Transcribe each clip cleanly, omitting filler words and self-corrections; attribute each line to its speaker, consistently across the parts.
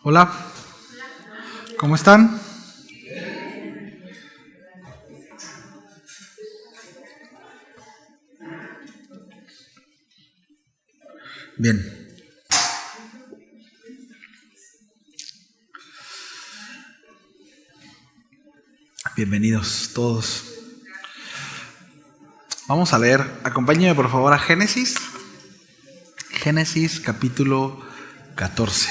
Speaker 1: Hola, ¿cómo están? Bien. Bienvenidos todos. Vamos a leer, acompáñenme por favor a Génesis capítulo 14.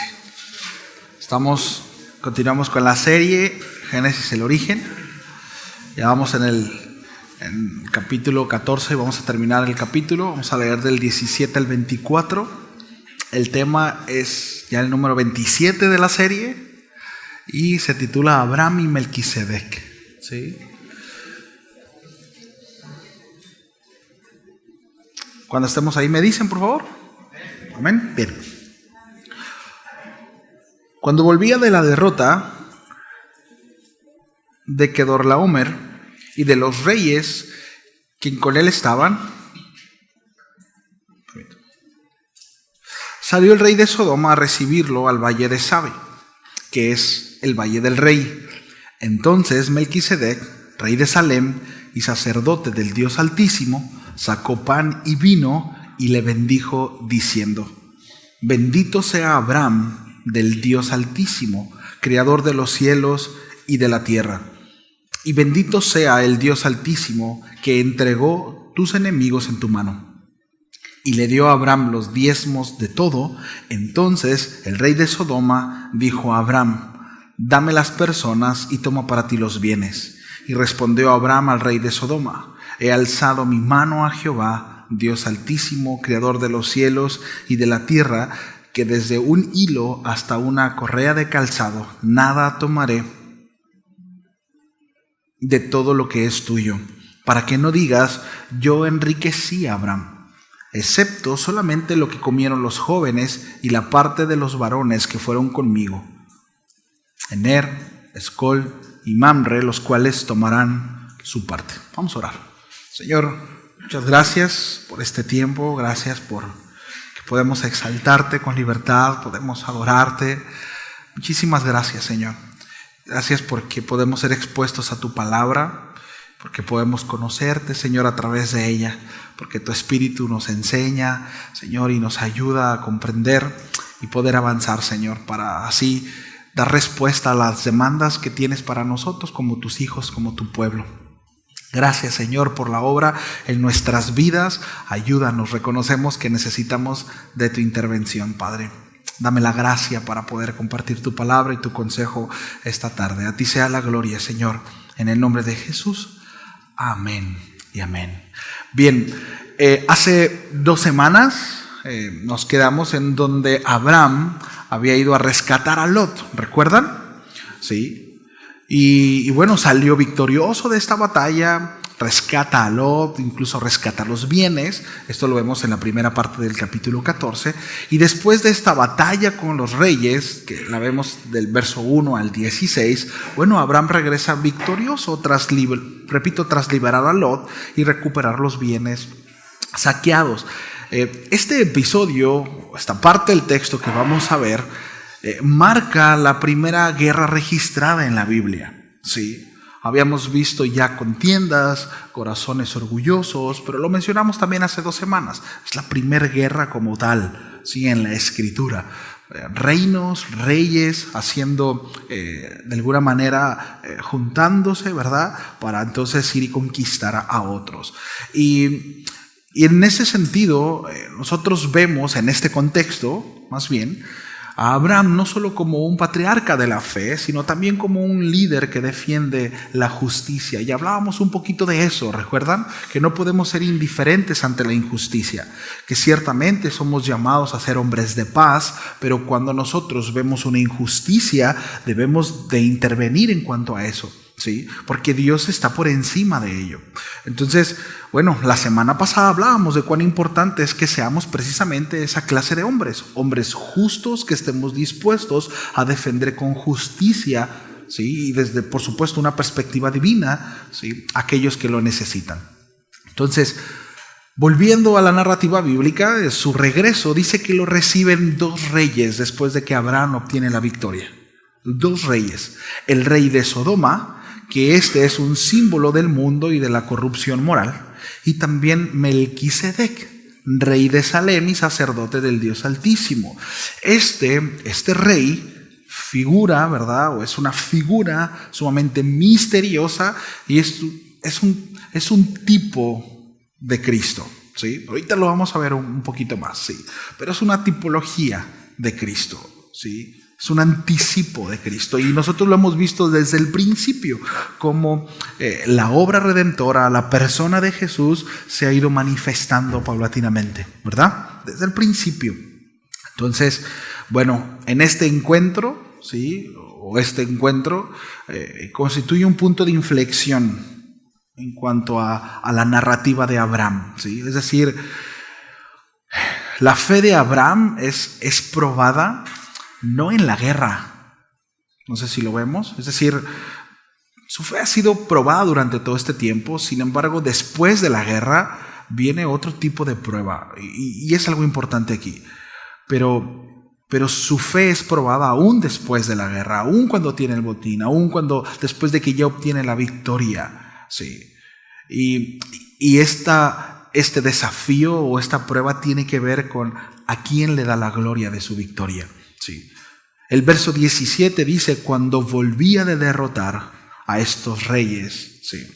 Speaker 1: Continuamos con la serie Génesis, el origen. Ya vamos en capítulo 14 y vamos a terminar el capítulo. Vamos a leer del 17 al 24. El tema es ya el número 27 de la serie y se titula Abraham y Melquisedec. ¿Sí? Cuando estemos ahí me dicen, por favor. Amén. Bien. Cuando volvía de la derrota de Kedorlaomer y de los reyes que con él estaban, salió el rey de Sodoma a recibirlo al valle de Sabe, que es el valle del rey. Entonces Melquisedec, rey de Salem y sacerdote del Dios Altísimo, sacó pan y vino y le bendijo diciendo: Bendito sea Abraham del Dios Altísimo, creador de los cielos y de la tierra. Y bendito sea el Dios Altísimo que entregó tus enemigos en tu mano. Y le dio a Abraham los diezmos de todo. Entonces el rey de Sodoma dijo a Abraham: Dame las personas y toma para ti los bienes. Y respondió Abraham al rey de Sodoma: He alzado mi mano a Jehová, Dios Altísimo, creador de los cielos y de la tierra, que desde un hilo hasta una correa de calzado, nada tomaré de todo lo que es tuyo, para que no digas: yo enriquecí a Abraham, excepto solamente lo que comieron los jóvenes y la parte de los varones que fueron conmigo, Ener, Escol y Mamre, los cuales tomarán su parte. Vamos a orar. Señor, muchas gracias por este tiempo, gracias por que podemos exaltarte con libertad, podemos adorarte. Muchísimas gracias, Señor. Gracias porque podemos ser expuestos a tu palabra, porque podemos conocerte, Señor, a través de ella, porque tu Espíritu nos enseña, Señor, y nos ayuda a comprender y poder avanzar, Señor, para así dar respuesta a las demandas que tienes para nosotros como tus hijos, como tu pueblo. Gracias, Señor, por la obra en nuestras vidas. Ayúdanos, reconocemos que necesitamos de tu intervención, Padre. Dame la gracia para poder compartir tu palabra y tu consejo esta tarde. A ti sea la gloria, Señor, en el nombre de Jesús. Amén y amén. Bien, hace 2 semanas nos quedamos en donde Abraham había ido a rescatar a Lot, ¿recuerdan? Sí. Y bueno, salió victorioso de esta batalla, rescata a Lot, incluso rescata los bienes. Esto lo vemos en la primera parte del capítulo 14. Y después de esta batalla con los reyes, que la vemos del verso 1 al 16, bueno, Abraham regresa victorioso tras liberar a Lot y recuperar los bienes saqueados. Este episodio, esta parte del texto que vamos a ver, marca la primera guerra registrada en la Biblia. Sí, habíamos visto ya contiendas, corazones orgullosos, pero lo mencionamos también hace 2 semanas. Es la primera guerra como tal, sí, en la Escritura. Reinos, reyes, haciendo de alguna manera juntándose, ¿verdad? Para entonces ir y conquistar a otros. Y en ese sentido, nosotros vemos en este contexto, más bien, a Abraham no solo como un patriarca de la fe, sino también como un líder que defiende la justicia. Y hablábamos un poquito de eso, ¿recuerdan? Que no podemos ser indiferentes ante la injusticia, que ciertamente somos llamados a ser hombres de paz, pero cuando nosotros vemos una injusticia, debemos de intervenir en cuanto a eso. ¿Sí? Porque Dios está por encima de ello. Entonces, bueno, la semana pasada hablábamos de cuán importante es que seamos precisamente esa clase de hombres, hombres justos que estemos dispuestos a defender con justicia, ¿sí? Y desde, por supuesto, una perspectiva divina, ¿sí? Aquellos que lo necesitan. Entonces, Volviendo a la narrativa bíblica, de su regreso dice que lo reciben dos reyes después de que Abraham obtiene la victoria. Dos reyes. El rey de Sodoma, que este es un símbolo del mundo y de la corrupción moral, y también Melquisedec, rey de Salem y sacerdote del Dios Altísimo. Este rey figura, ¿verdad? O es una figura sumamente misteriosa y es un tipo de Cristo, ¿sí? Ahorita lo vamos a ver un poquito más, sí. Pero es una tipología de Cristo, ¿sí? Es un anticipo de Cristo y nosotros lo hemos visto desde el principio, como la obra redentora, la persona de Jesús se ha ido manifestando paulatinamente, ¿verdad? Desde el principio. Entonces, bueno, en este encuentro, ¿sí? O este encuentro constituye un punto de inflexión en cuanto a la narrativa de Abraham, ¿sí? Es decir, la fe de Abraham es probada no en la guerra. No sé si lo vemos. Es decir, su fe ha sido probada durante todo este tiempo. Sin embargo, después de la guerra viene otro tipo de prueba. Y es algo importante aquí. Pero su fe es probada aún después de la guerra, aún cuando tiene el botín, aún después de que ya obtiene la victoria. Sí. Y este desafío o esta prueba tiene que ver con a quién le da la gloria de su victoria. Sí. El verso 17 dice, cuando volvía de derrotar a estos reyes. Sí.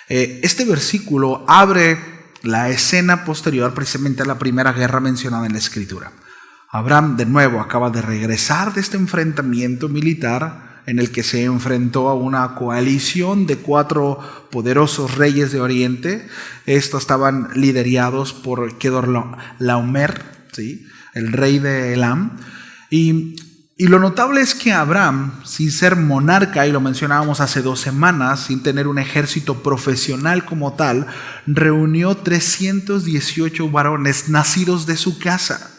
Speaker 1: Este versículo abre la escena posterior precisamente a la primera guerra mencionada en la Escritura. Abraham de nuevo acaba de regresar de este enfrentamiento militar en el que se enfrentó a una coalición de 4 poderosos reyes de Oriente. Estos estaban liderados por Kedorlaomer, ¿sí? El rey de Elam. Y lo notable es que Abraham, sin ser monarca, y lo mencionábamos hace 2 semanas, sin tener un ejército profesional como tal, reunió 318 varones nacidos de su casa.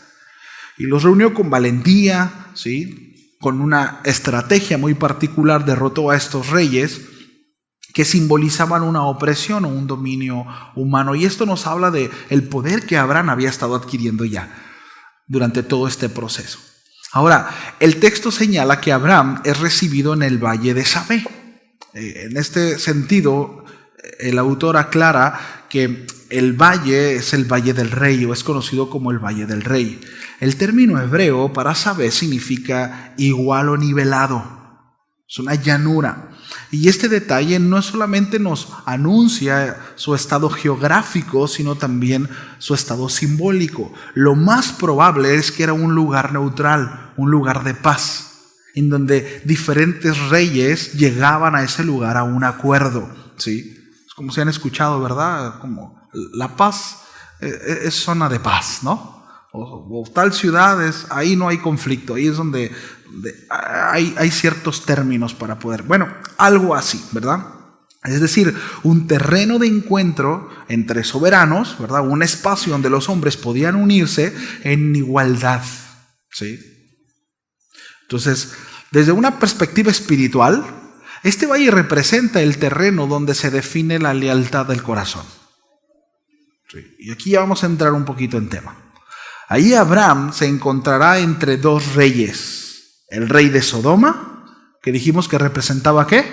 Speaker 1: Y los reunió con valentía, ¿sí? Con una estrategia muy particular, derrotó a estos reyes que simbolizaban una opresión o un dominio humano. Y esto nos habla de el poder que Abraham había estado adquiriendo ya durante todo este proceso. Ahora, el texto señala que Abraham es recibido en el valle de Sabé. En este sentido, el autor aclara que el valle es el valle del rey o es conocido como el valle del rey. El término hebreo para Sabé significa igual o nivelado. Es una llanura. Y este detalle no solamente nos anuncia su estado geográfico, sino también su estado simbólico. Lo más probable es que era un lugar neutral, un lugar de paz, en donde diferentes reyes llegaban a ese lugar a un acuerdo, ¿sí? Es como si han escuchado, ¿verdad? Como la paz es zona de paz, ¿no? O tal ciudad, ahí no hay conflicto, ahí es donde hay ciertos términos para poder, bueno, algo así, ¿verdad? Es decir, un terreno de encuentro entre soberanos, ¿verdad? Un espacio donde los hombres podían unirse en igualdad, ¿sí? Entonces, desde una perspectiva espiritual, este valle representa el terreno donde se define la lealtad del corazón. ¿Sí? Y aquí ya vamos a entrar un poquito en tema. Ahí Abraham se encontrará entre 2 reyes. El rey de Sodoma, que dijimos que representaba ¿qué?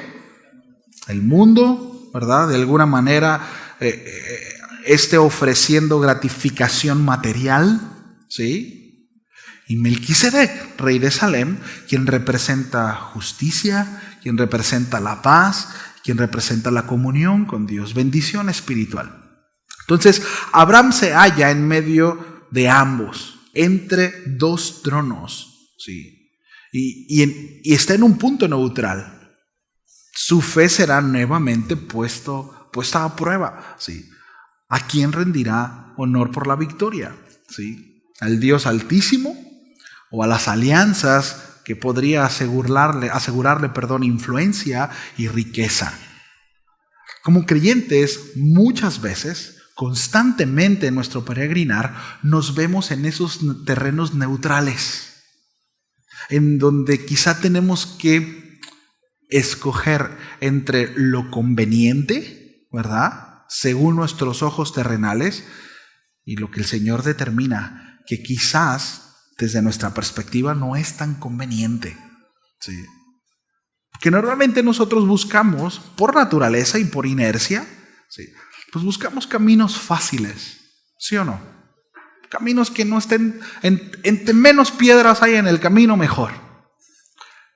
Speaker 1: El mundo, ¿verdad? De alguna manera, ofreciendo gratificación material, ¿sí? Y Melquisedec, rey de Salem, quien representa justicia, quien representa la paz, quien representa la comunión con Dios, bendición espiritual. Entonces, Abraham se halla en medio de ambos, entre 2 tronos, ¿sí? Y está en un punto neutral. Su fe será nuevamente puesta a prueba, ¿sí? ¿A quién rendirá honor por la victoria? ¿Sí? ¿Al Dios Altísimo o a las alianzas que podría asegurarle, influencia y riqueza? Como creyentes, muchas veces, constantemente en nuestro peregrinar, nos vemos en esos terrenos neutrales, en donde quizá tenemos que escoger entre lo conveniente, ¿verdad? según nuestros ojos terrenales y lo que el Señor determina, que quizás desde nuestra perspectiva no es tan conveniente. ¿Sí? Que normalmente nosotros buscamos, por naturaleza y por inercia, ¿sí?, pues buscamos caminos fáciles, ¿sí o no? Caminos que no estén, entre menos piedras hay en el camino, mejor.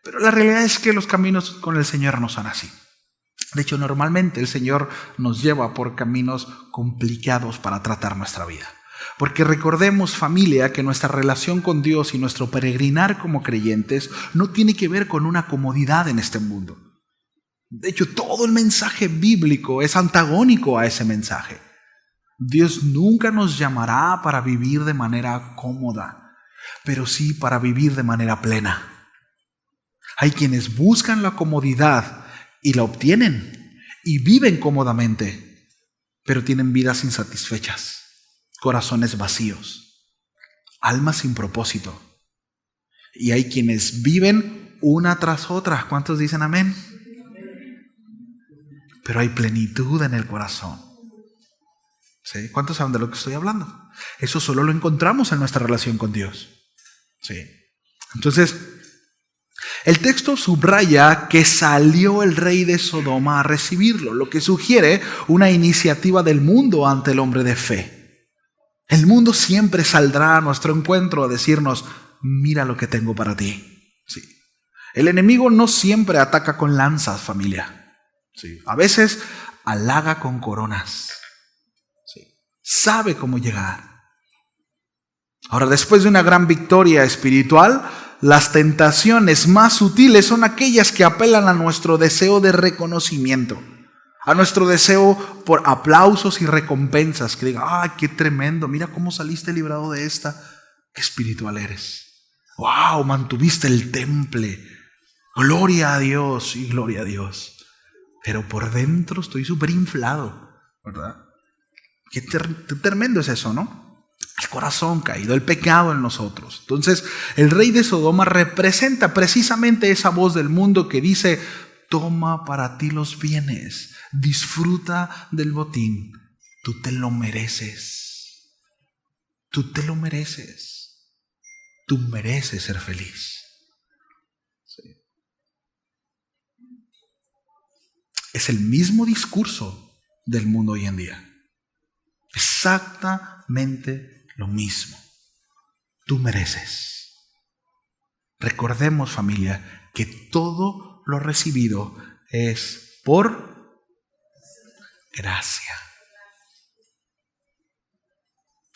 Speaker 1: Pero la realidad es que los caminos con el Señor no son así. De hecho, normalmente el Señor nos lleva por caminos complicados para tratar nuestra vida. Porque recordemos, familia, que nuestra relación con Dios y nuestro peregrinar como creyentes no tiene que ver con una comodidad en este mundo. De hecho, todo el mensaje bíblico es antagónico a ese mensaje. Dios nunca nos llamará para vivir de manera cómoda, pero sí para vivir de manera plena. Hay quienes buscan la comodidad y la obtienen y viven cómodamente, pero tienen vidas insatisfechas, corazones vacíos, almas sin propósito. Y hay quienes viven una tras otra. ¿Cuántos dicen amén? Pero hay plenitud en el corazón. ¿Sí? ¿Cuántos saben de lo que estoy hablando? Eso solo lo encontramos en nuestra relación con Dios. ¿Sí? Entonces, el texto subraya que salió el rey de Sodoma a recibirlo, lo que sugiere una iniciativa del mundo ante el hombre de fe. El mundo siempre saldrá a nuestro encuentro a decirnos: mira lo que tengo para ti. Sí. El enemigo no siempre ataca con lanzas, familia. Sí. A veces halaga con coronas. Sí. Sabe cómo llegar. Ahora, después de una gran victoria espiritual, las tentaciones más sutiles son aquellas que apelan a nuestro deseo de reconocimiento, a nuestro deseo por aplausos y recompensas, que digan: ¡ay, qué tremendo! Mira cómo saliste librado de esta. ¡Qué espiritual eres! ¡Wow! Mantuviste el temple. Gloria a Dios y gloria a Dios. Pero por dentro estoy súper inflado, ¿verdad? Qué tremendo es eso, ¿no? El corazón caído, el pecado en nosotros. Entonces, el rey de Sodoma representa precisamente esa voz del mundo que dice: toma para ti los bienes, disfruta del botín, tú te lo mereces. Tú te lo mereces. Tú mereces ser feliz. Sí. Es el mismo discurso del mundo hoy en día. Exactamente lo mismo. Tú mereces. Recordemos, familia, que todo lo recibido es por gracia.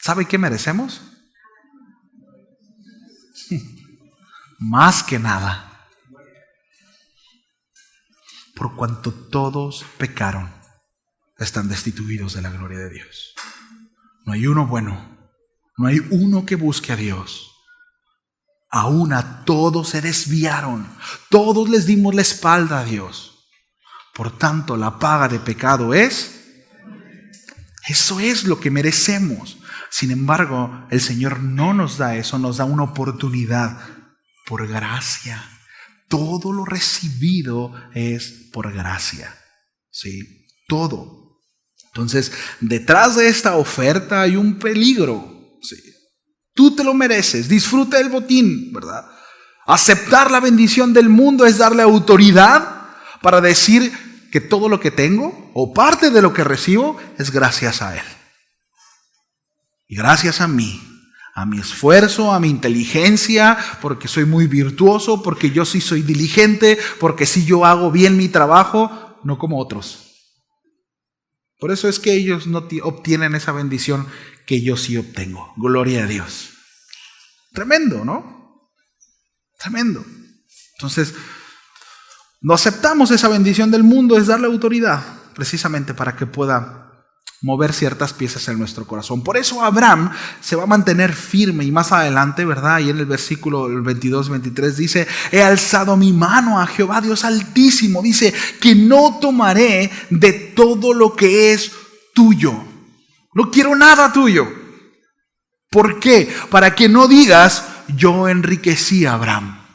Speaker 1: ¿Sabe qué merecemos? Más que nada. Por cuanto todos pecaron, están destituidos de la gloria de Dios. No hay uno bueno, no hay uno que busque a Dios. Aún a todos se desviaron, todos les dimos la espalda a Dios. Por tanto, la paga de pecado es, eso es lo que merecemos. Sin embargo, el Señor no nos da eso, nos da una oportunidad por gracia. Todo lo recibido es por gracia. ¿Sí? Todo. Entonces, detrás de esta oferta hay un peligro. ¿Sí? Tú te lo mereces, disfruta del botín, ¿verdad? Aceptar la bendición del mundo es darle autoridad para decir que todo lo que tengo o parte de lo que recibo es gracias a Él. Y gracias a mí, a mi esfuerzo, a mi inteligencia, porque soy muy virtuoso, porque yo sí soy diligente, porque sí yo hago bien mi trabajo, no como otros. Por eso es que ellos no obtienen esa bendición que yo sí obtengo. Gloria a Dios. Tremendo, ¿no? Tremendo. Entonces, no aceptamos esa bendición del mundo, es darle autoridad, precisamente para que pueda mover ciertas piezas en nuestro corazón. Por eso Abraham se va a mantener firme, y más adelante, ¿verdad? Ahí en el versículo 22-23 dice: he alzado mi mano a Jehová Dios Altísimo, dice, que no tomaré de todo lo que es tuyo. No quiero nada tuyo. ¿Por qué? Para que no digas: yo enriquecí a Abraham.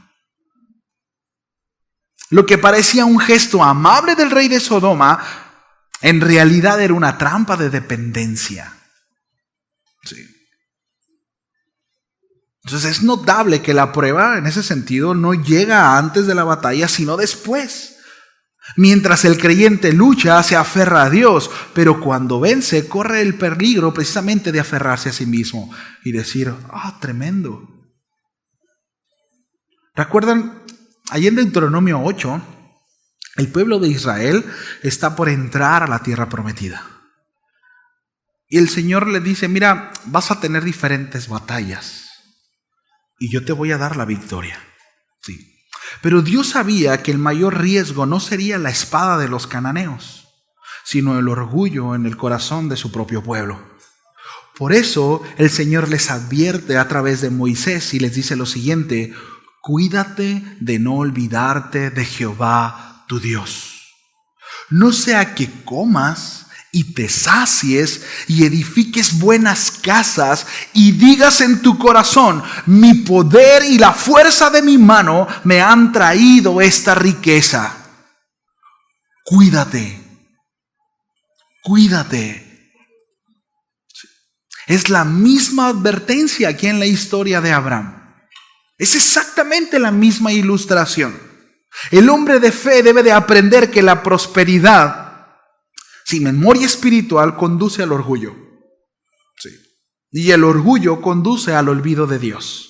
Speaker 1: Lo que parecía un gesto amable del rey de Sodoma En realidad era una trampa de dependencia. Sí. Entonces es notable que la prueba en ese sentido no llega antes de la batalla, sino después. Mientras el creyente lucha, se aferra a Dios, pero cuando vence, corre el peligro precisamente de aferrarse a sí mismo y decir, tremendo. ¿Recuerdan? Allí en Deuteronomio 8, el pueblo de Israel está por entrar a la tierra prometida. Y el Señor le dice, mira, vas a tener diferentes batallas y yo te voy a dar la victoria. Sí. Pero Dios sabía que el mayor riesgo no sería la espada de los cananeos, sino el orgullo en el corazón de su propio pueblo. Por eso el Señor les advierte a través de Moisés y les dice lo siguiente: cuídate de no olvidarte de Jehová tu Dios. No sea que comas y te sacies y edifiques buenas casas y digas en tu corazón, mi poder y la fuerza de mi mano me han traído esta riqueza. Cuídate, cuídate. Es la misma advertencia aquí en la historia de Abraham. Es exactamente la misma ilustración. El hombre de fe debe de aprender que la prosperidad sin memoria espiritual conduce al orgullo. Sí. Y el orgullo conduce al olvido de Dios.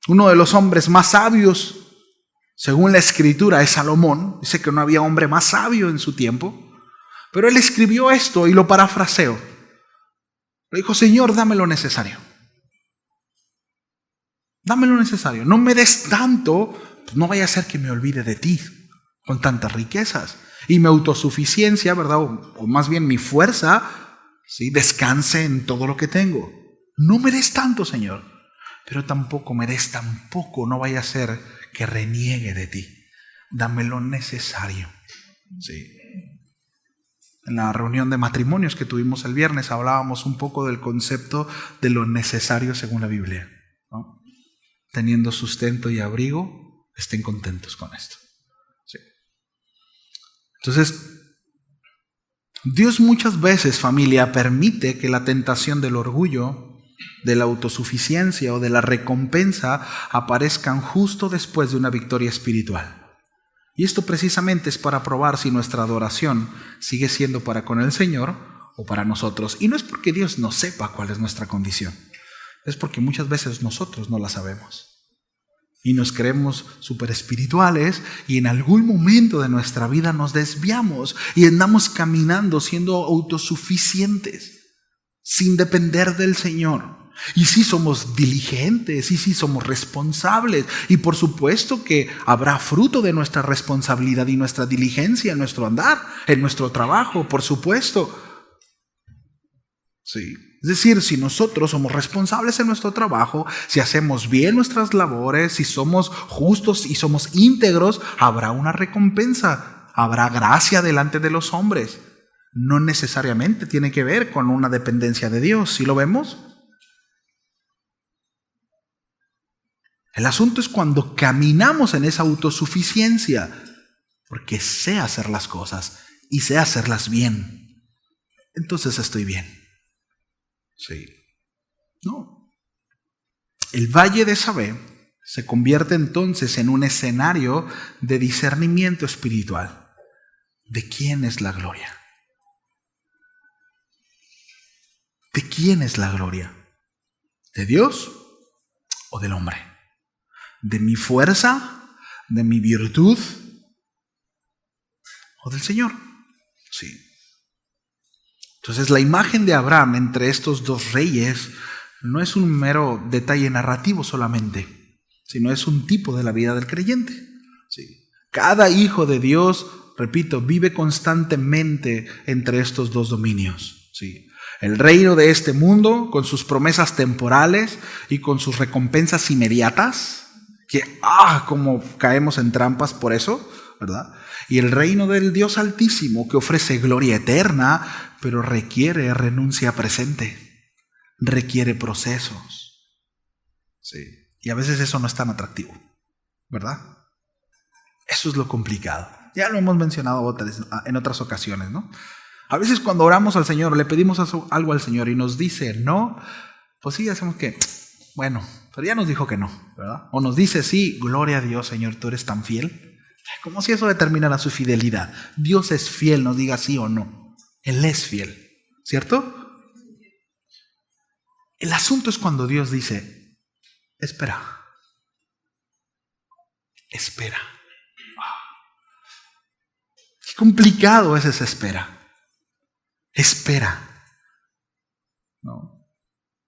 Speaker 1: Uno de los hombres más sabios, según la Escritura, es Salomón. Dice que no había hombre más sabio en su tiempo. Pero él escribió esto y lo parafraseo. Le dijo, Señor, dame lo necesario. Dame lo necesario. No me des tanto, pues no vaya a ser que me olvide de ti con tantas riquezas. Y mi autosuficiencia, ¿verdad? O más bien mi fuerza, ¿sí? Descanse en todo lo que tengo. No me des tanto, Señor. Pero tampoco me des tan poco. No vaya a ser que reniegue de ti. Dame lo necesario. Sí. En la reunión de matrimonios que tuvimos el viernes hablábamos un poco del concepto de lo necesario según la Biblia, ¿no? Teniendo sustento y abrigo, estén contentos con esto. Sí. Entonces, Dios muchas veces, familia, permite que la tentación del orgullo, de la autosuficiencia o de la recompensa aparezcan justo después de una victoria espiritual. Y esto precisamente es para probar si nuestra adoración sigue siendo para con el Señor o para nosotros. Y no es porque Dios no sepa cuál es nuestra condición. Es porque muchas veces nosotros no la sabemos. Y nos creemos súper espirituales y en algún momento de nuestra vida nos desviamos y andamos caminando siendo autosuficientes, sin depender del Señor. Y sí somos diligentes, y sí somos responsables. Y por supuesto que habrá fruto de nuestra responsabilidad y nuestra diligencia en nuestro andar, en nuestro trabajo, por supuesto. Sí. Es decir, si nosotros somos responsables en nuestro trabajo, si hacemos bien nuestras labores, si somos justos y somos íntegros, habrá una recompensa, habrá gracia delante de los hombres. No necesariamente tiene que ver con una dependencia de Dios. ¿Sí lo vemos? El asunto es cuando caminamos en esa autosuficiencia, porque sé hacer las cosas y sé hacerlas bien. Entonces estoy bien. Sí. No. El valle de Sabé se convierte entonces en un escenario de discernimiento espiritual. ¿De quién es la gloria? ¿De quién es la gloria? ¿De Dios o del hombre? ¿De mi fuerza? ¿De mi virtud? ¿O del Señor? Sí. Entonces la imagen de Abraham entre estos dos reyes no es un mero detalle narrativo solamente, sino es un tipo de la vida del creyente. Sí. Cada hijo de Dios, repito, vive constantemente entre estos dos dominios. Sí. El reino de este mundo con sus promesas temporales y con sus recompensas inmediatas, que como caemos en trampas por eso, ¿verdad? Y el reino del Dios Altísimo que ofrece gloria eterna, pero requiere renuncia presente, requiere procesos. Sí. Y a veces eso no es tan atractivo, ¿verdad? Eso es lo complicado. Ya lo hemos mencionado en otras ocasiones, ¿no? A veces cuando oramos al Señor, le pedimos algo al Señor y nos dice no, pues sí, hacemos que, bueno, pero ya nos dijo que no, ¿verdad? O nos dice sí, gloria a Dios, Señor, tú eres tan fiel. Como si eso determinara su fidelidad. Dios es fiel, nos diga sí o no. Él es fiel, ¿cierto? El asunto es cuando Dios dice, espera. Espera. Qué complicado es esa espera. Espera. ¿No?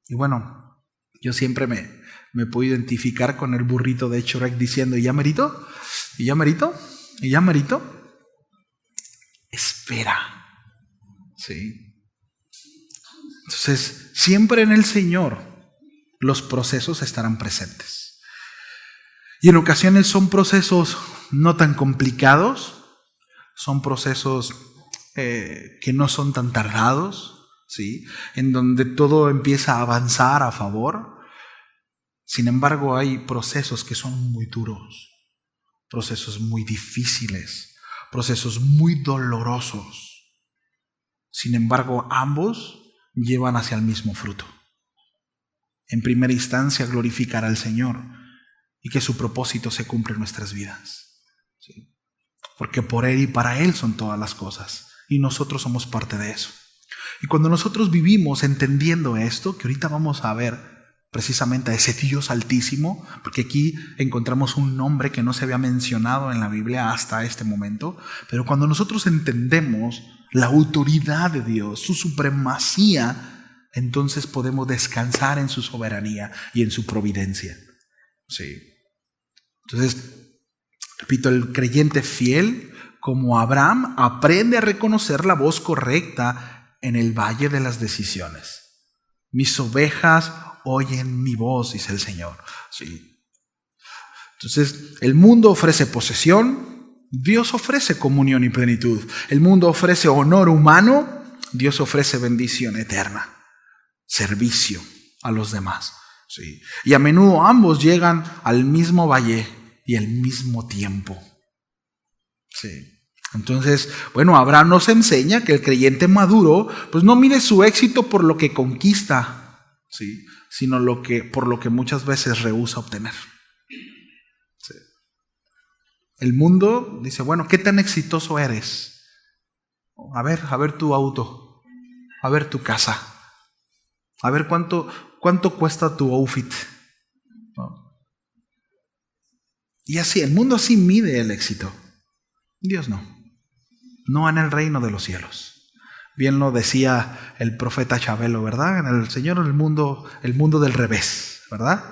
Speaker 1: Y bueno, yo siempre me puedo identificar con el burrito de Shrek diciendo, ¿y ya merito? ¿Y ya merito? ¿Y ya merito? Espera. ¿Sí? Entonces, siempre en el Señor los procesos estarán presentes. Y en ocasiones son procesos no tan complicados, son procesos que no son tan tardados, ¿sí? En donde todo empieza a avanzar a favor. Sin embargo, hay procesos que son muy duros, procesos muy difíciles, procesos muy dolorosos. Sin embargo, ambos llevan hacia el mismo fruto. En primera instancia, glorificar al Señor y que su propósito se cumpla en nuestras vidas. ¿Sí? Porque por Él y para Él son todas las cosas. Y nosotros somos parte de eso. Y cuando nosotros vivimos entendiendo esto, que ahorita vamos a ver precisamente a ese Dios altísimo, porque aquí encontramos un nombre que no se había mencionado en la Biblia hasta este momento, pero cuando nosotros entendemos la autoridad de Dios, su supremacía, entonces podemos descansar en su soberanía y en su providencia. Sí. Entonces, repito, el creyente fiel, como Abraham, aprende a reconocer la voz correcta en el valle de las decisiones. Mis ovejas oyen mi voz, dice el Señor. Sí. Entonces, el mundo ofrece posesión, Dios ofrece comunión y plenitud. El mundo ofrece honor humano, Dios ofrece bendición eterna, servicio a los demás. Sí. Y a menudo ambos llegan al mismo valle y al mismo tiempo. Sí. Entonces, bueno, Abraham nos enseña que el creyente maduro pues no mide su éxito por lo que conquista, ¿sí? Sino por lo que muchas veces rehúsa obtener. Sí. El mundo dice, bueno, ¿qué tan exitoso eres? A ver tu auto, a ver tu casa, a ver cuánto cuesta tu outfit. ¿No? Y así, el mundo así mide el éxito. Dios no. No en el reino de los cielos. Bien lo decía el profeta Chabelo, ¿verdad? En el Señor el mundo del revés, ¿verdad?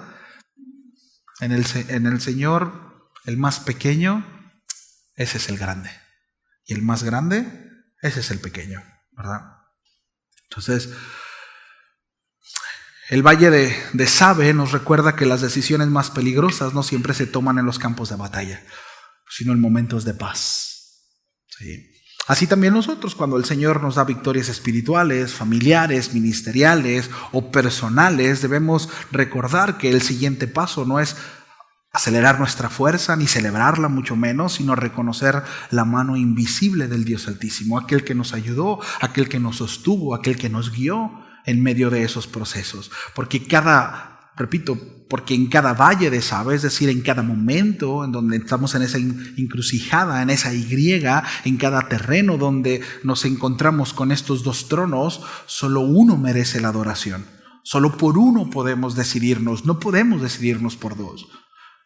Speaker 1: En el Señor el más pequeño, ese es el grande. Y el más grande, ese es el pequeño, ¿verdad? Entonces, el valle de Sabe nos recuerda que las decisiones más peligrosas no siempre se toman en los campos de batalla, sino en momentos de paz. Sí. Así también nosotros, cuando el Señor nos da victorias espirituales, familiares, ministeriales o personales, debemos recordar que el siguiente paso no es acelerar nuestra fuerza ni celebrarla, mucho menos, sino reconocer la mano invisible del Dios Altísimo, aquel que nos ayudó, aquel que nos sostuvo, aquel que nos guió en medio de esos procesos. Porque en cada valle de Sabe, es decir, en cada momento en donde estamos en esa encrucijada, en esa Y, en cada terreno donde nos encontramos con estos dos tronos, solo uno merece la adoración. Solo por uno podemos decidirnos, no podemos decidirnos por dos.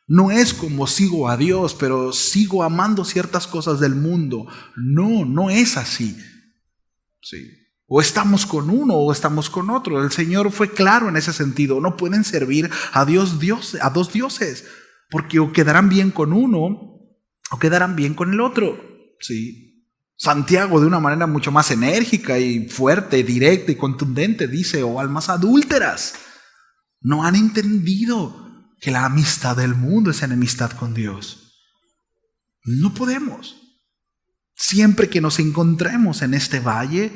Speaker 1: No es como sigo a Dios, pero sigo amando ciertas cosas del mundo. No es así. Sí. O estamos con uno o estamos con otro. El Señor fue claro en ese sentido. No pueden servir a dos dioses, porque o quedarán bien con uno o quedarán bien con el otro. ¿Sí? Santiago, de una manera mucho más enérgica y fuerte, directa y contundente, dice, o almas adúlteras, no han entendido que la amistad del mundo es enemistad con Dios. No podemos. Siempre que nos encontremos en este valle,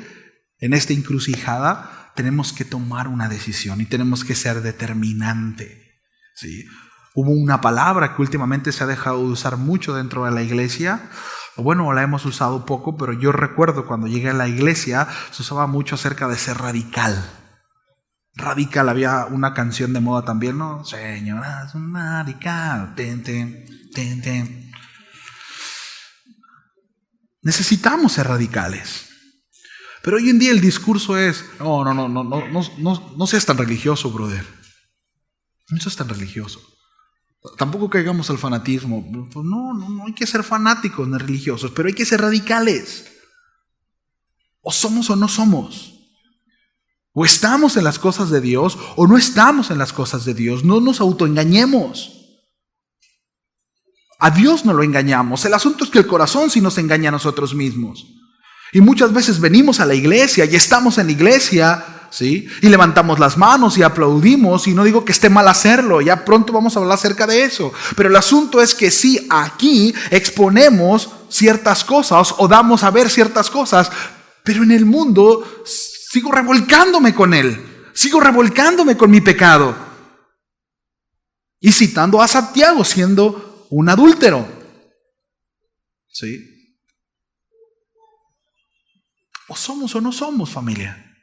Speaker 1: en esta encrucijada, tenemos que tomar una decisión y tenemos que ser determinante. ¿Sí? Hubo una palabra que últimamente se ha dejado de usar mucho dentro de la iglesia, O bueno, la hemos usado poco, pero yo recuerdo cuando llegué a la iglesia, se usaba mucho acerca de ser radical. Radical, había una canción de moda también, ¿no? Señora, es un radical. Ten, ten, ten, ten. Necesitamos ser radicales. Pero hoy en día el discurso es, no seas tan religioso, brother. No seas tan religioso. Tampoco caigamos al fanatismo. Pues no hay que ser fanáticos ni religiosos, pero hay que ser radicales. O somos o no somos. O estamos en las cosas de Dios o no estamos en las cosas de Dios. No nos autoengañemos. A Dios no lo engañamos. El asunto es que el corazón sí nos engaña a nosotros mismos. Y muchas veces venimos a la iglesia y estamos en la iglesia, ¿sí? Y levantamos las manos y aplaudimos, y no digo que esté mal hacerlo, ya pronto vamos a hablar acerca de eso. Pero el asunto es que sí, aquí exponemos ciertas cosas o damos a ver ciertas cosas, pero en el mundo sigo revolcándome con él, sigo revolcándome con mi pecado. Y citando a Santiago siendo un adúltero, ¿sí? O somos o no somos, familia.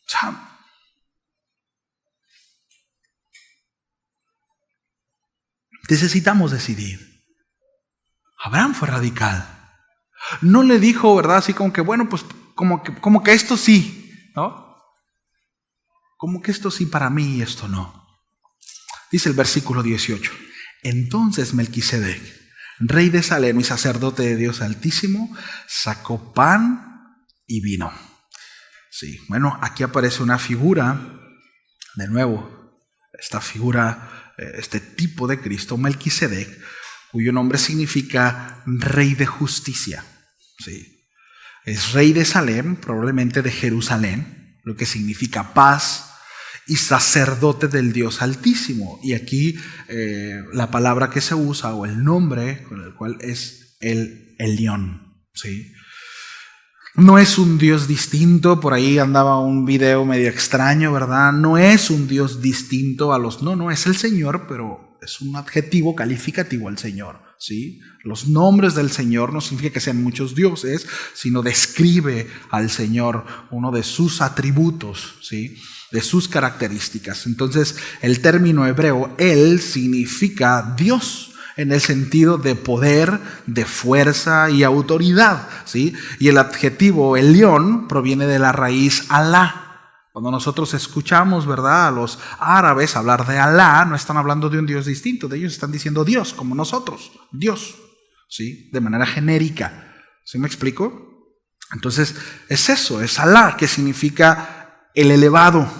Speaker 1: O sea, necesitamos decidir. Abraham fue radical. No le dijo, ¿verdad? Así como que, bueno, pues como que esto sí, ¿no? Como que esto sí para mí y esto no. Dice el versículo 18. Entonces Melquisedec, rey de Salem y sacerdote de Dios Altísimo, sacó pan y vino. Sí, bueno, aquí aparece una figura, de nuevo, esta figura, este tipo de Cristo, Melquisedec, cuyo nombre significa rey de justicia. Sí. Es rey de Salem, probablemente de Jerusalén, lo que significa paz, y sacerdote del Dios Altísimo. Y aquí la palabra que se usa, o el nombre con el cual es el Elión. ¿Sí? No es un Dios distinto, por ahí andaba un video medio extraño, ¿verdad? No es un Dios distinto a los... No, es el Señor, pero es un adjetivo calificativo al Señor, ¿sí? Los nombres del Señor no significa que sean muchos dioses, sino describe al Señor uno de sus atributos, ¿sí? De sus características. Entonces, el término hebreo, el, significa Dios, en el sentido de poder, de fuerza y autoridad, ¿sí? Y el adjetivo Elión proviene de la raíz Alá. Cuando nosotros escuchamos, ¿verdad?, a los árabes hablar de Alá, no están hablando de un Dios distinto, de ellos están diciendo Dios, como nosotros, Dios, ¿sí? De manera genérica. ¿Sí me explico? Entonces, es eso, es Alá, que significa el elevado,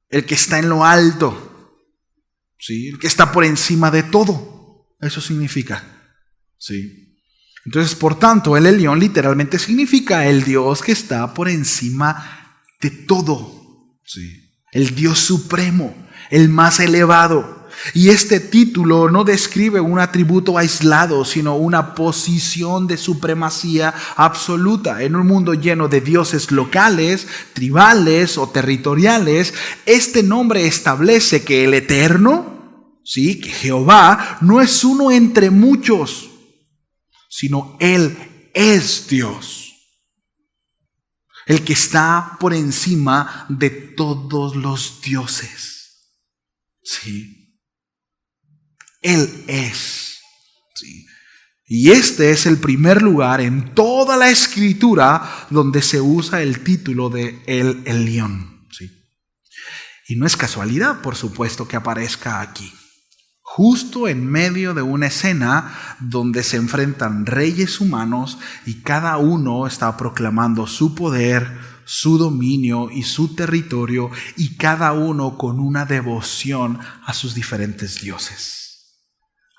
Speaker 1: el que está en lo alto, ¿sí? El que está por encima de todo. Eso significa, ¿sí? Entonces, por tanto, el Elión literalmente significa el Dios que está por encima de todo, ¿sí? El Dios supremo, el más elevado. Y este título no describe un atributo aislado, sino una posición de supremacía absoluta. En un mundo lleno de dioses locales, tribales o territoriales, este nombre establece que el Eterno, ¿sí?, que Jehová no es uno entre muchos, sino Él es Dios, el que está por encima de todos los dioses, ¿sí? Él es, ¿sí? Y este es el primer lugar en toda la Escritura donde se usa el título de El Elión, ¿sí? Y no es casualidad, por supuesto, que aparezca aquí, justo en medio de una escena donde se enfrentan reyes humanos y cada uno está proclamando su poder, su dominio y su territorio, y cada uno con una devoción a sus diferentes dioses.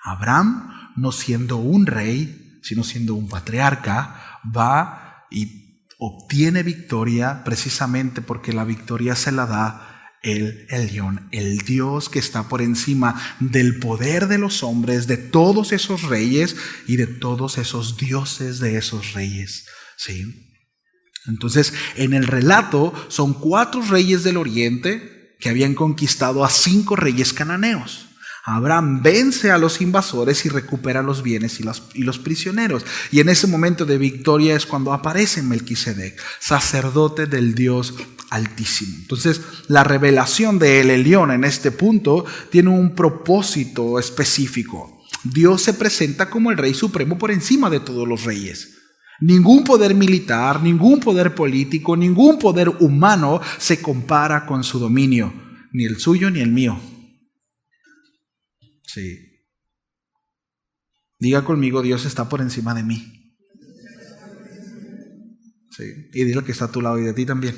Speaker 1: Abraham, no siendo un rey, sino siendo un patriarca, va y obtiene victoria precisamente porque la victoria se la da el Elión, el Dios que está por encima del poder de los hombres, de todos esos reyes y de todos esos dioses de esos reyes, ¿sí? Entonces, en el relato son 4 reyes del oriente que habían conquistado a 5 reyes cananeos. Abraham vence a los invasores y recupera los bienes y los prisioneros. Y en ese momento de victoria es cuando aparece Melquisedec, sacerdote del Dios Altísimo. Entonces, la revelación de El Elyon en este punto tiene un propósito específico. Dios se presenta como el Rey Supremo por encima de todos los reyes. Ningún poder militar, ningún poder político, ningún poder humano se compara con su dominio, ni el suyo ni el mío. Sí. Diga conmigo, Dios está por encima de mí. Sí. Y dile que está a tu lado y de ti también.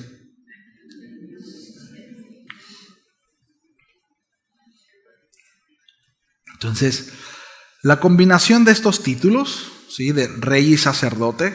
Speaker 1: Entonces, la combinación de estos títulos, ¿sí?, de rey y sacerdote,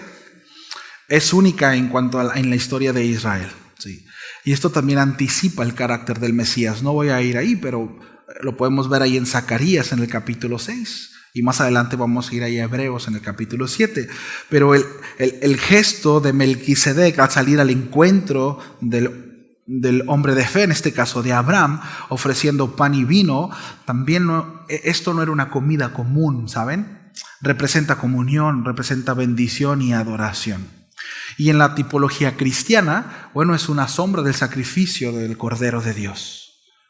Speaker 1: es única en cuanto en la historia de Israel. ¿Sí? Y esto también anticipa el carácter del Mesías. No voy a ir ahí, pero lo podemos ver ahí en Zacarías en el capítulo 6. Y más adelante vamos a ir ahí a Hebreos en el capítulo 7. Pero el gesto de Melquisedec al salir al encuentro del hombre de fe, en este caso de Abraham, ofreciendo pan y vino, también esto no era una comida común, ¿saben? Representa comunión, representa bendición y adoración. Y en la tipología cristiana, bueno, es una sombra del sacrificio del Cordero de Dios.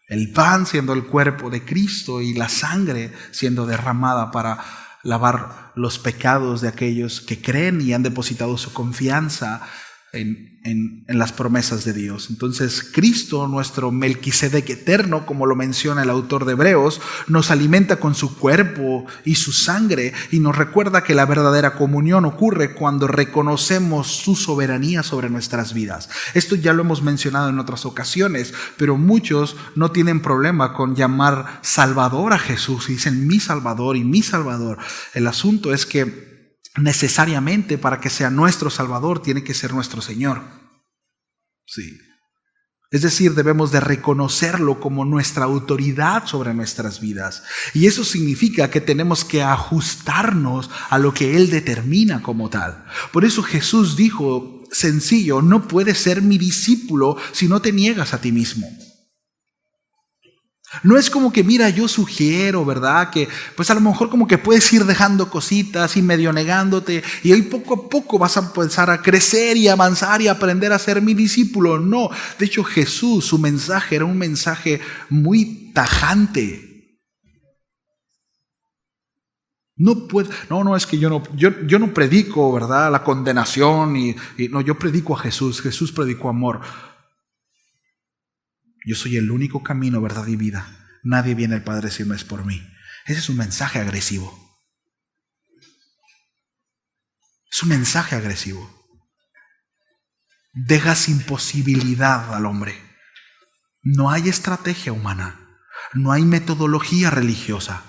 Speaker 1: El pan siendo el cuerpo de Cristo y la sangre siendo derramada para lavar los pecados de aquellos que creen y han depositado su confianza en las promesas de Dios. Entonces Cristo, nuestro Melquisedec eterno, como lo menciona el autor de Hebreos, nos alimenta con su cuerpo y su sangre y nos recuerda que la verdadera comunión ocurre cuando reconocemos su soberanía sobre nuestras vidas. Esto ya lo hemos mencionado en otras ocasiones, pero muchos no tienen problema con llamar Salvador a Jesús y dicen mi Salvador y mi Salvador. El asunto es que necesariamente para que sea nuestro Salvador tiene que ser nuestro Señor. Sí. Es decir, debemos de reconocerlo como nuestra autoridad sobre nuestras vidas. Y eso significa que tenemos que ajustarnos a lo que Él determina como tal. Por eso Jesús dijo, sencillo, no puedes ser mi discípulo si no te niegas a ti mismo. No es como que, mira, yo sugiero, ¿verdad? Que pues a lo mejor como que puedes ir dejando cositas y medio negándote y ahí poco a poco vas a empezar a crecer y avanzar y aprender a ser mi discípulo. No, de hecho Jesús, su mensaje era un mensaje muy tajante. No, es que yo no predico, ¿verdad? La condenación no, yo predico a Jesús. Jesús predicó amor. Yo soy el único camino, verdad y vida. Nadie viene al Padre si no es por mí. Ese es un mensaje agresivo. Es un mensaje agresivo. Deja sin posibilidad al hombre. No hay estrategia humana. No hay metodología religiosa.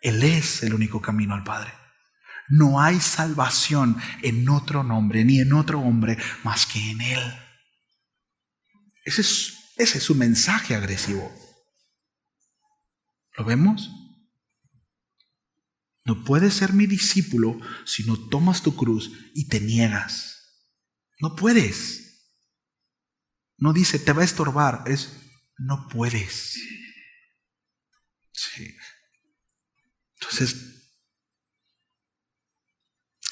Speaker 1: Él es el único camino al Padre. No hay salvación en otro nombre ni en otro hombre más que en Él. Ese es su mensaje agresivo. ¿Lo vemos? No puedes ser mi discípulo si no tomas tu cruz y te niegas. No puedes. No dice te va a estorbar, es no puedes. Sí. Entonces,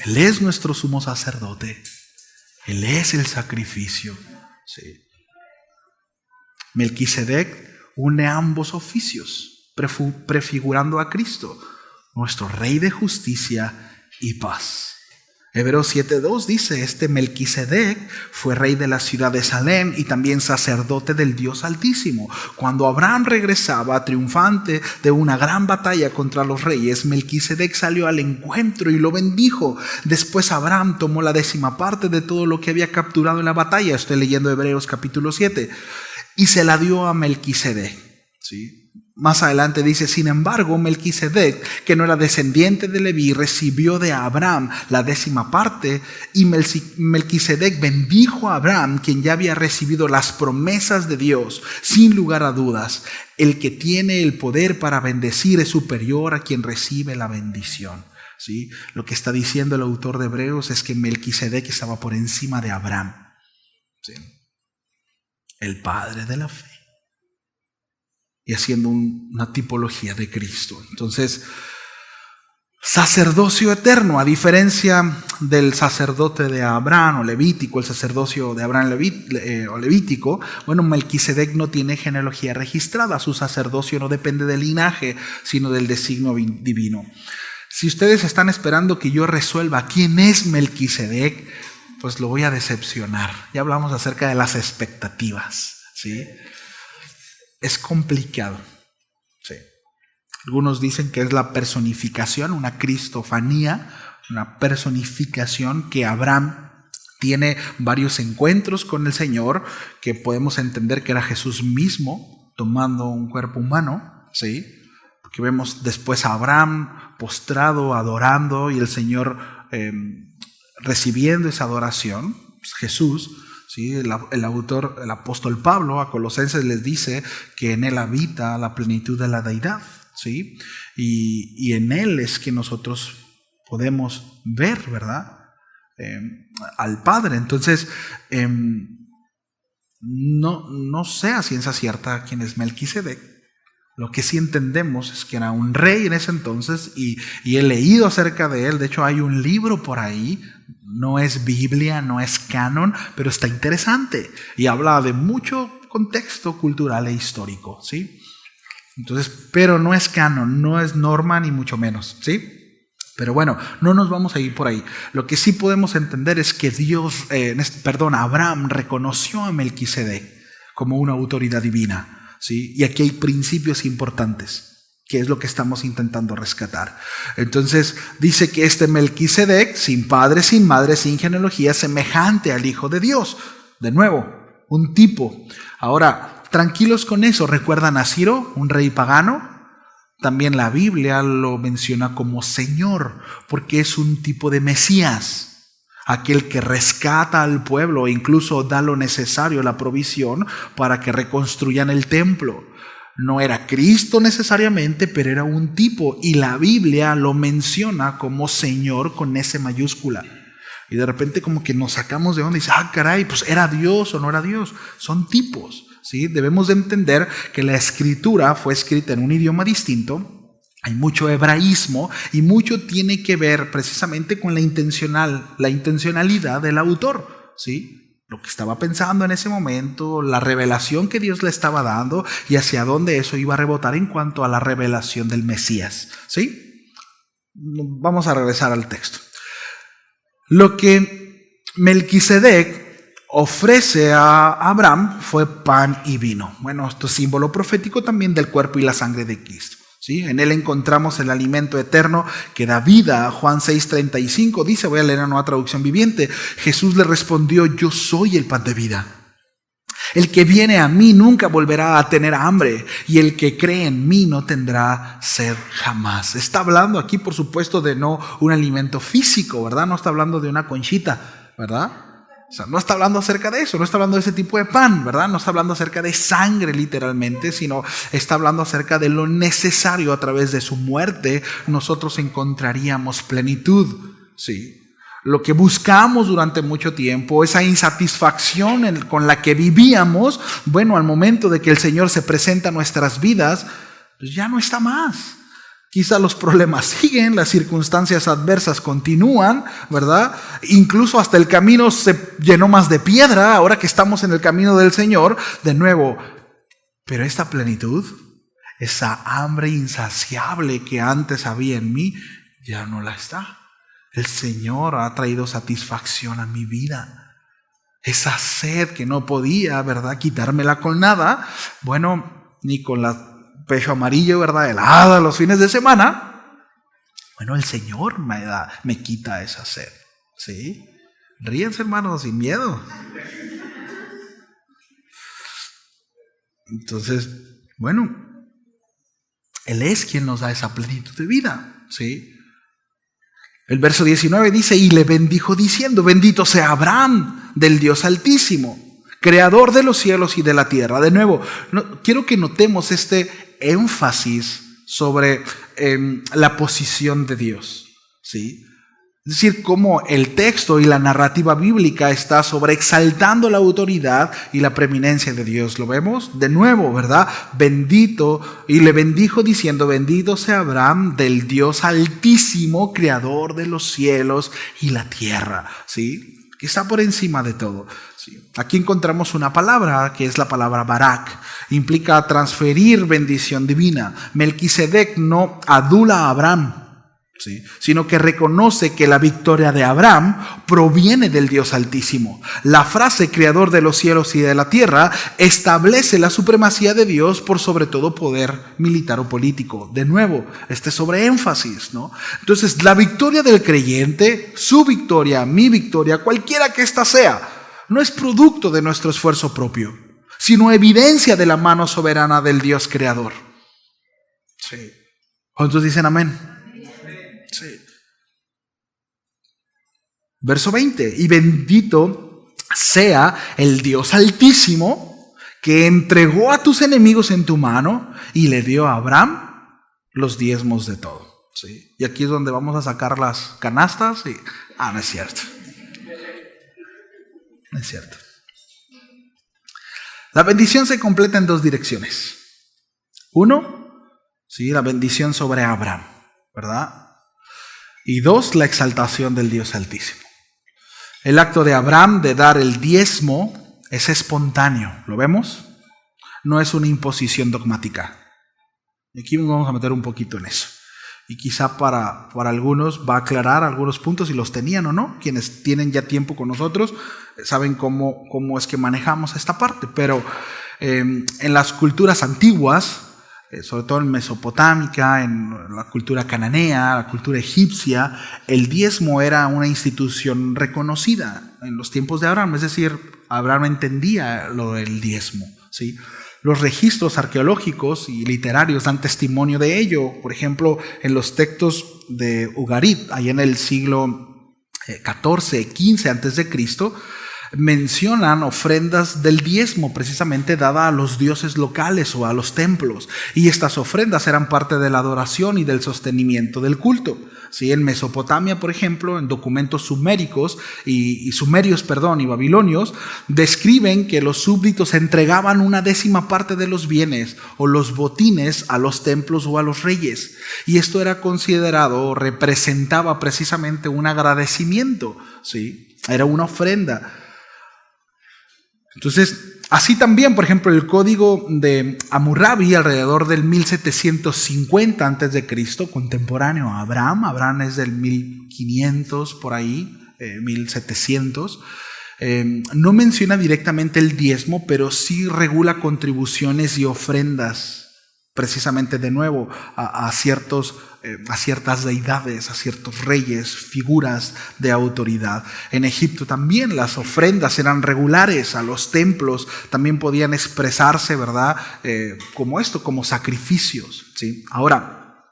Speaker 1: Él es nuestro sumo sacerdote. Él es el sacrificio. Sí. Melquisedec une ambos oficios, prefigurando a Cristo, nuestro Rey de justicia y paz. Hebreos 7:2 dice, este Melquisedec fue rey de la ciudad de Salem y también sacerdote del Dios Altísimo. Cuando Abraham regresaba triunfante de una gran batalla contra los reyes, Melquisedec salió al encuentro y lo bendijo. Después Abraham tomó la 10ª parte de todo lo que había capturado en la batalla. Estoy leyendo Hebreos capítulo 7. Y se la dio a Melquisedec. ¿Sí? Más adelante dice, sin embargo, Melquisedec, que no era descendiente de Leví, recibió de Abraham la 10ª parte, y Melquisedec bendijo a Abraham, quien ya había recibido las promesas de Dios. Sin lugar a dudas, el que tiene el poder para bendecir es superior a quien recibe la bendición. ¿Sí? Lo que está diciendo el autor de Hebreos es que Melquisedec estaba por encima de Abraham. ¿Sí? El padre de la fe. y haciendo una tipología de Cristo. Entonces, sacerdocio eterno, a diferencia del sacerdote de Abraham o levítico, el sacerdocio de Abraham o levítico, bueno, Melquisedec no tiene genealogía registrada, su sacerdocio no depende del linaje, sino del designio divino. Si ustedes están esperando que yo resuelva quién es Melquisedec, pues lo voy a decepcionar. Ya hablamos acerca de las expectativas, ¿sí? Es complicado, ¿sí? Algunos dicen que es la personificación, una cristofanía, una personificación que Abraham tiene varios encuentros con el Señor, que podemos entender que era Jesús mismo tomando un cuerpo humano, ¿sí? Porque vemos después a Abraham postrado, adorando, y el Señor recibiendo esa adoración, pues Jesús, ¿sí? El apóstol Pablo a Colosenses les dice que en él habita la plenitud de la deidad, ¿sí? Y en él es que nosotros podemos ver, ¿verdad? Al Padre. Entonces, no sé a ciencia cierta quién es Melquisedec. Lo que sí entendemos es que era un rey en ese entonces y he leído acerca de él. De hecho, hay un libro por ahí, no es Biblia, no es canon, pero está interesante y habla de mucho contexto cultural e histórico, ¿sí? Entonces, pero no es canon, no es norma ni mucho menos, ¿sí? Pero bueno, no nos vamos a ir por ahí. Lo que sí podemos entender es que Abraham reconoció a Melquisedec como una autoridad divina. ¿Sí? Y aquí hay principios importantes, que es lo que estamos intentando rescatar. Entonces dice que este Melquisedec, sin padre, sin madre, sin genealogía, semejante al Hijo de Dios. De nuevo, un tipo. Ahora, tranquilos con eso. ¿Recuerdan a Ciro, un rey pagano? También la Biblia lo menciona como Señor, porque es un tipo de Mesías. Aquel que rescata al pueblo e incluso da lo necesario, la provisión para que reconstruyan el templo. No era Cristo necesariamente, pero era un tipo y la Biblia lo menciona como Señor con S mayúscula. Y de repente como que nos sacamos de onda y dice, caray, pues ¿era Dios o no era Dios? Son tipos, ¿sí? Debemos de entender que la escritura fue escrita en un idioma distinto. Hay mucho hebraísmo y mucho tiene que ver precisamente con la intencionalidad del autor, ¿sí? Lo que estaba pensando en ese momento, la revelación que Dios le estaba dando y hacia dónde eso iba a rebotar en cuanto a la revelación del Mesías, ¿sí? Vamos a regresar al texto. Lo que Melquisedec ofrece a Abraham fue pan y vino. Bueno, esto es símbolo profético también del cuerpo y la sangre de Cristo. ¿Sí? En él encontramos el alimento eterno que da vida. Juan 6:35 dice, voy a leer una nueva traducción viviente. Jesús le respondió, yo soy el pan de vida. El que viene a mí nunca volverá a tener hambre, y el que cree en mí no tendrá sed jamás. Está hablando aquí, por supuesto, de no un alimento físico, ¿verdad? No está hablando de una conchita, ¿verdad? O sea, no está hablando acerca de eso, no está hablando de ese tipo de pan, ¿verdad? No está hablando acerca de sangre literalmente, sino está hablando acerca de lo necesario. A través de su muerte nosotros encontraríamos plenitud, ¿sí? Lo que buscamos durante mucho tiempo, esa insatisfacción con la que vivíamos, bueno, al momento de que el Señor se presenta a nuestras vidas, pues ya no está más. Quizá los problemas siguen, las circunstancias adversas continúan, ¿verdad? Incluso hasta el camino se llenó más de piedra, ahora que estamos en el camino del Señor, de nuevo. Pero esta plenitud, esa hambre insaciable que antes había en mí, ya no la está. El Señor ha traído satisfacción a mi vida. Esa sed que no podía, ¿verdad?, quitármela con nada, bueno, ni con la pecho amarillo, ¿verdad?, helada los fines de semana. Bueno, el Señor me quita esa sed, ¿sí? Ríense, hermanos, sin miedo. Entonces, bueno, Él es quien nos da esa plenitud de vida, ¿sí? El verso 19 dice, y le bendijo diciendo, bendito sea Abraham del Dios Altísimo, creador de los cielos y de la tierra. De nuevo, quiero que notemos este énfasis sobre la posición de Dios, ¿sí? Es decir, cómo el texto y la narrativa bíblica está sobreexaltando la autoridad y la preeminencia de Dios. ¿Lo vemos? De nuevo, ¿verdad? Bendito, y le bendijo diciendo, bendito sea Abraham del Dios altísimo, creador de los cielos y la tierra. ¿Sí? Que está por encima de todo. ¿Sí? Aquí encontramos una palabra que es la palabra Barak. Implica transferir bendición divina. Melquisedec no adula a Abraham, ¿sí? Sino que reconoce que la victoria de Abraham proviene del Dios Altísimo. La frase creador de los cielos y de la tierra establece la supremacía de Dios por sobre todo poder militar o político. De nuevo, este sobreénfasis, ¿no? Entonces, la victoria del creyente, su victoria, mi victoria, cualquiera que ésta sea, no es producto de nuestro esfuerzo propio, sino evidencia de la mano soberana del Dios creador. Sí. ¿Cuántos dicen amén? Sí. Verso 20, y bendito sea el Dios Altísimo que entregó a tus enemigos en tu mano y le dio a Abraham los diezmos de todo. ¿Sí? Y aquí es donde vamos a sacar las canastas y... no es cierto. No es cierto. La bendición se completa en dos direcciones. Uno, ¿sí? La bendición sobre Abraham, ¿verdad? Y dos, la exaltación del Dios Altísimo. El acto de Abraham de dar el diezmo es espontáneo, ¿lo vemos? No es una imposición dogmática. Y aquí nos vamos a meter un poquito en eso. Y quizá para algunos va a aclarar algunos puntos si los tenían o no. Quienes tienen ya tiempo con nosotros saben cómo es que manejamos esta parte. Pero en las culturas antiguas, sobre todo en Mesopotámica, en la cultura cananea, la cultura egipcia, el diezmo era una institución reconocida en los tiempos de Abraham. Es decir, Abraham entendía lo del diezmo, ¿sí? Los registros arqueológicos y literarios dan testimonio de ello. Por ejemplo, en los textos de Ugarit, ahí en el siglo XIV, XV antes de Cristo, mencionan ofrendas del diezmo precisamente dada a los dioses locales o a los templos, y estas ofrendas eran parte de la adoración y del sostenimiento del culto. ¿Sí? En Mesopotamia, por ejemplo, en documentos sumerios y babilonios, describen que los súbditos entregaban una 10ª parte de los bienes o los botines a los templos o a los reyes, y esto era considerado, representaba precisamente un agradecimiento, ¿sí? Era una ofrenda. Entonces, así también, por ejemplo, el código de Hammurabi alrededor del 1750 a.C., contemporáneo a Abraham. Abraham es del 1500 por ahí, 1700. No menciona directamente el diezmo, pero sí regula contribuciones y ofrendas, precisamente de nuevo a ciertas deidades, a ciertos reyes, figuras de autoridad. En Egipto también las ofrendas eran regulares a los templos, también podían expresarse, ¿verdad? Como sacrificios, ¿sí? Ahora,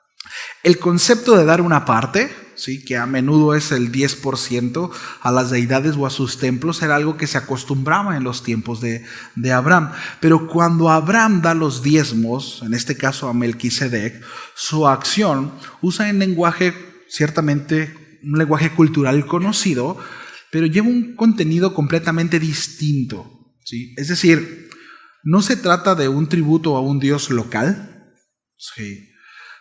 Speaker 1: el concepto de dar una parte, ¿sí? Que a menudo es el 10% a las deidades o a sus templos, era algo que se acostumbraba en los tiempos de Abraham. Pero cuando Abraham da los diezmos, en este caso a Melquisedec, su acción usa un lenguaje cultural conocido, pero lleva un contenido completamente distinto, ¿sí? Es decir, no se trata de un tributo a un dios local, ¿sí?,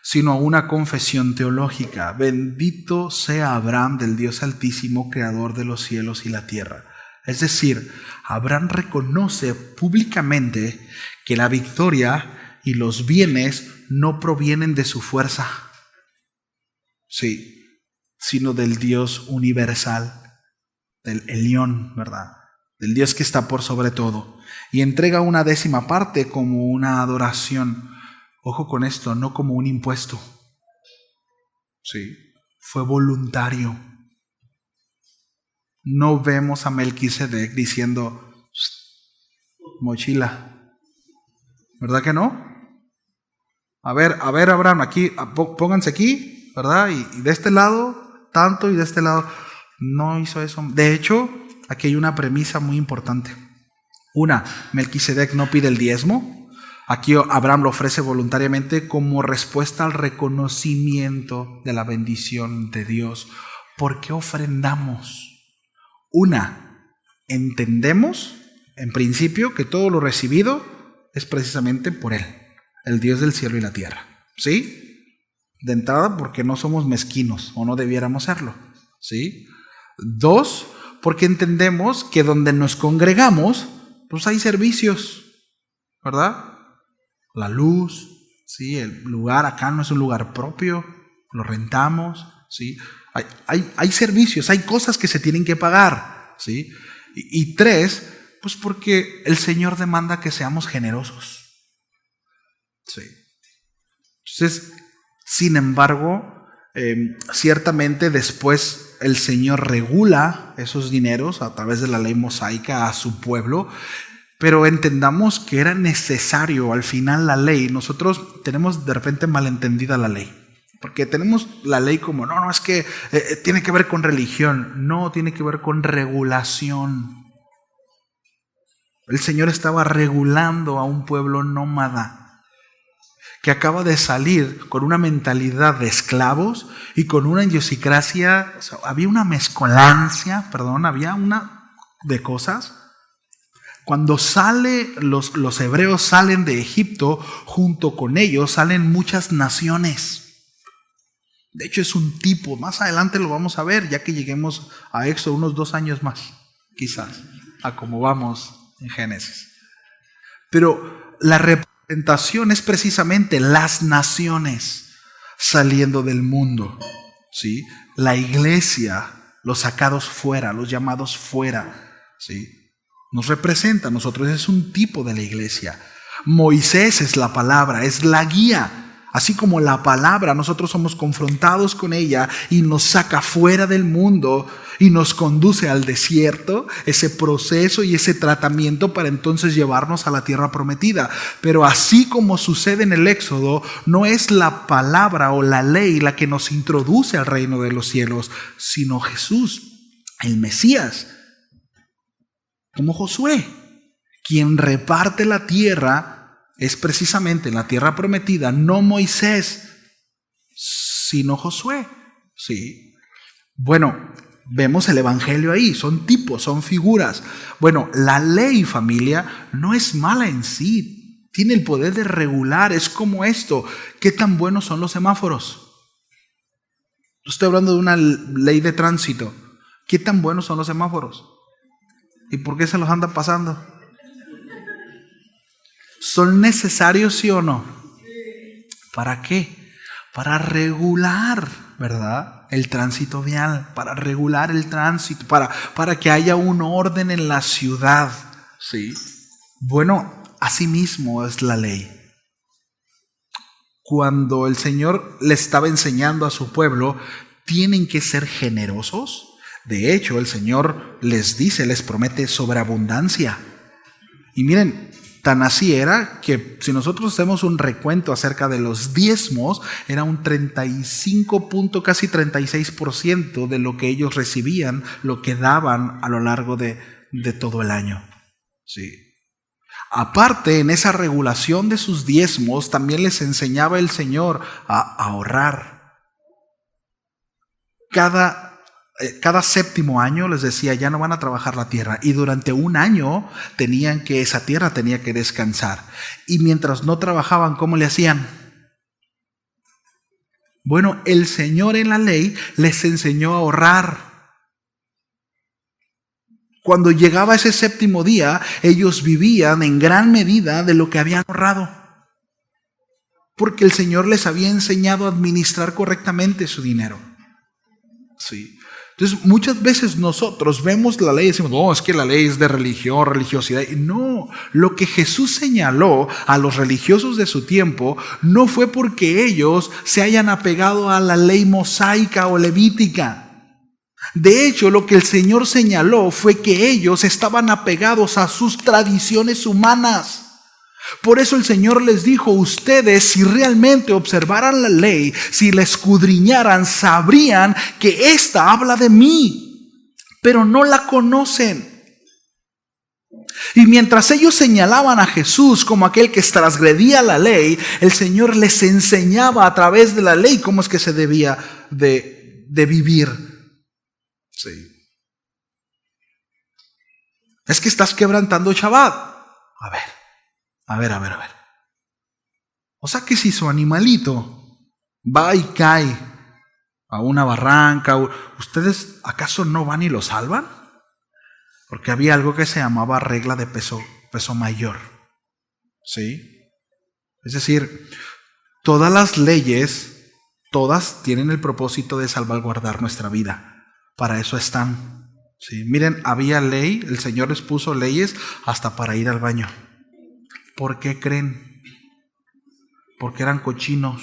Speaker 1: sino a una confesión teológica. Bendito sea Abraham del Dios Altísimo, creador de los cielos y la tierra. Es decir, Abraham reconoce públicamente que la victoria y los bienes no provienen de su fuerza, sí, sino del Dios universal, del Elión, ¿verdad? Del Dios que está por sobre todo. Y entrega una 10ª parte como una adoración. Ojo con esto, no como un impuesto. Sí, fue voluntario. No vemos a Melquisedec diciendo, mochila. ¿Verdad que no? A ver, Abraham, aquí, pónganse aquí, ¿verdad? Y de este lado, tanto, y de este lado. No hizo eso. De hecho, aquí hay una premisa muy importante. Una, Melquisedec no pide el diezmo. Aquí Abraham lo ofrece voluntariamente como respuesta al reconocimiento de la bendición de Dios ¿por qué ofrendamos? Una, entendemos en principio que todo lo recibido es precisamente por Él, el Dios del cielo y la tierra. ¿Sí? De entrada, porque no somos mezquinos o no debiéramos serlo. ¿Sí? Dos, porque entendemos que donde nos congregamos, pues hay servicios, ¿verdad? La luz, ¿sí? El lugar acá no es un lugar propio, lo rentamos, ¿sí? Hay servicios, hay cosas que se tienen que pagar, ¿sí? Y tres, pues porque el Señor demanda que seamos generosos, ¿sí? Entonces, sin embargo, ciertamente después el Señor regula esos dineros a través de la ley mosaica a su pueblo, pero entendamos que era necesario al final la ley. Nosotros tenemos de repente malentendida la ley, porque tenemos la ley como, no, es que tiene que ver con religión. No, tiene que ver con regulación. El Señor estaba regulando a un pueblo nómada que acaba de salir con una mentalidad de esclavos y con una idiosincrasia. O sea, había una mezcolancia, había una de cosas. Cuando los hebreos salen de Egipto, junto con ellos salen muchas naciones. De hecho, es un tipo, más adelante lo vamos a ver, ya que lleguemos a Éxodo, unos 2 años más, quizás, a como vamos en Génesis. Pero la representación es precisamente las naciones saliendo del mundo, ¿sí? La iglesia, los sacados fuera, los llamados fuera, ¿sí? Nos representa a nosotros, es un tipo de la iglesia. Moisés es la palabra, es la guía. Así como la palabra, nosotros somos confrontados con ella y nos saca fuera del mundo y nos conduce al desierto, ese proceso y ese tratamiento para entonces llevarnos a la tierra prometida. Pero así como sucede en el Éxodo, no es la palabra o la ley la que nos introduce al reino de los cielos, sino Jesús, el Mesías, como Josué, quien reparte la tierra. Es precisamente en la tierra prometida, no Moisés, sino Josué. Sí. Bueno, vemos el evangelio ahí, son tipos, son figuras. Bueno, la ley, familia, no es mala en sí, tiene el poder de regular, es como esto. ¿Qué tan buenos son los semáforos? Estoy hablando de una ley de tránsito. ¿Qué tan buenos son los semáforos? ¿Y por qué se los anda pasando? ¿Son necesarios, sí o no? ¿Para qué? Para regular, ¿verdad? El tránsito vial, para regular el tránsito, para que haya un orden en la ciudad, ¿sí? Bueno, así mismo es la ley. Cuando el Señor le estaba enseñando a su pueblo, tienen que ser generosos. De hecho, el Señor les dice, les promete sobreabundancia. Y miren, tan así era que si nosotros hacemos un recuento acerca de los diezmos, era un 35, casi 36% de lo que ellos recibían, lo que daban a lo largo de todo el año. Sí. Aparte, en esa regulación de sus diezmos, también les enseñaba el Señor a ahorrar. Cada séptimo año les decía, ya no van a trabajar la tierra, y durante un año esa tierra tenía que descansar. Y mientras no trabajaban, ¿cómo le hacían? Bueno, el Señor en la ley les enseñó a ahorrar. Cuando llegaba ese séptimo día, ellos vivían en gran medida de lo que habían ahorrado, porque el Señor les había enseñado a administrar correctamente su dinero. Sí. Entonces, muchas veces nosotros vemos la ley y decimos, no, es que la ley es de religión, religiosidad. No, lo que Jesús señaló a los religiosos de su tiempo no fue porque ellos se hayan apegado a la ley mosaica o levítica. De hecho, lo que el Señor señaló fue que ellos estaban apegados a sus tradiciones humanas. Por eso el Señor les dijo, ustedes si realmente observaran la ley, si la escudriñaran, sabrían que esta habla de mí, pero no la conocen. Y mientras ellos señalaban a Jesús como aquel que transgredía la ley, el Señor les enseñaba a través de la ley cómo es que se debía de vivir. Sí. Es que estás quebrantando Shabbat. A ver. O sea que si su animalito va y cae a una barranca, ¿ustedes acaso no van y lo salvan? Porque había algo que se llamaba regla de peso mayor. ¿Sí? Es decir, todas las leyes, todas tienen el propósito de salvaguardar nuestra vida. Para eso están. ¿Sí? Miren, había ley, el Señor les puso leyes hasta para ir al baño. ¿Por qué creen? Porque eran cochinos.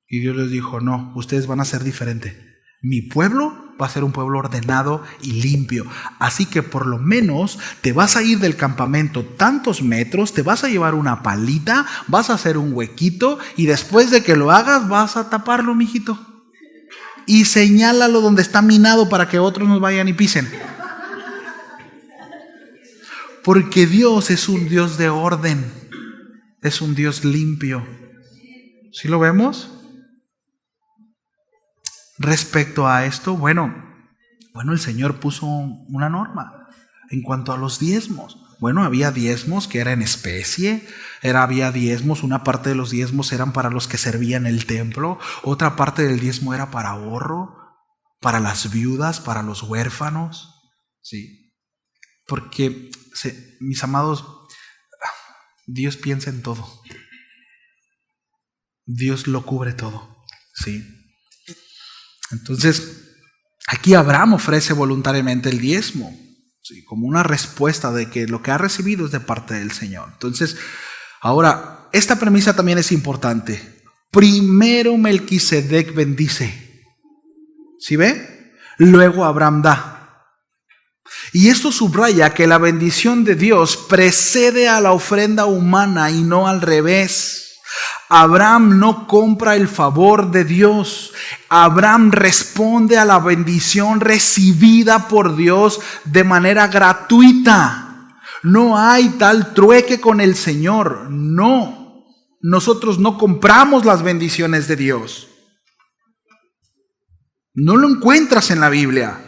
Speaker 1: Y Dios les dijo, no, ustedes van a ser diferentes. Mi pueblo va a ser un pueblo ordenado y limpio. Así que por lo menos te vas a ir del campamento tantos metros, te vas a llevar una palita, vas a hacer un huequito y después de que lo hagas vas a taparlo, mijito. Y señálalo donde está minado para que otros no vayan y pisen. Porque Dios es un Dios de orden, es un Dios limpio. ¿Sí lo vemos? Respecto a esto, bueno, el Señor puso una norma en cuanto a los diezmos. Bueno, había diezmos que eran en especie, había diezmos, una parte de los diezmos eran para los que servían el templo, otra parte del diezmo era para ahorro, para las viudas, para los huérfanos. Sí. Porque, mis amados, Dios piensa en todo. Dios lo cubre todo. Sí. Entonces, aquí Abraham ofrece voluntariamente el diezmo, ¿sí? Como una respuesta de que lo que ha recibido es de parte del Señor. Entonces, ahora, esta premisa también es importante. Primero Melquisedec bendice. ¿Sí ve? Luego Abraham da. Y esto subraya que la bendición de Dios precede a la ofrenda humana y no al revés. Abraham no compra el favor de Dios. Abraham responde a la bendición recibida por Dios de manera gratuita. No hay tal trueque con el Señor. No. Nosotros no compramos las bendiciones de Dios. No lo encuentras en la Biblia.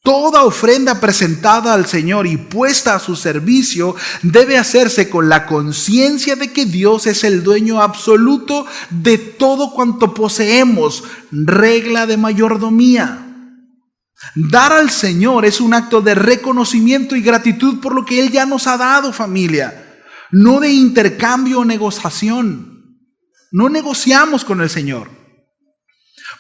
Speaker 1: Toda ofrenda presentada al Señor y puesta a su servicio debe hacerse con la conciencia de que Dios es el dueño absoluto de todo cuanto poseemos. Regla de mayordomía. Dar al Señor es un acto de reconocimiento y gratitud por lo que Él ya nos ha dado, familia. No de intercambio o negociación. No negociamos con el Señor.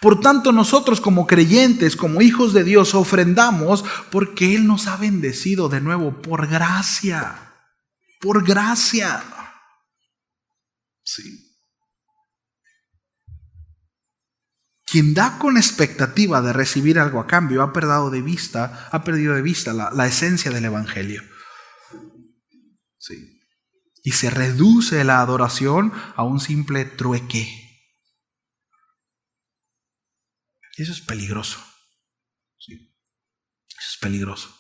Speaker 1: Por tanto, nosotros como creyentes, como hijos de Dios, ofrendamos porque Él nos ha bendecido de nuevo por gracia. Por gracia. Sí. Quien da con expectativa de recibir algo a cambio ha perdido de vista la esencia del Evangelio. Sí. Y se reduce la adoración a un simple trueque. Eso es peligroso. Sí. Eso es peligroso.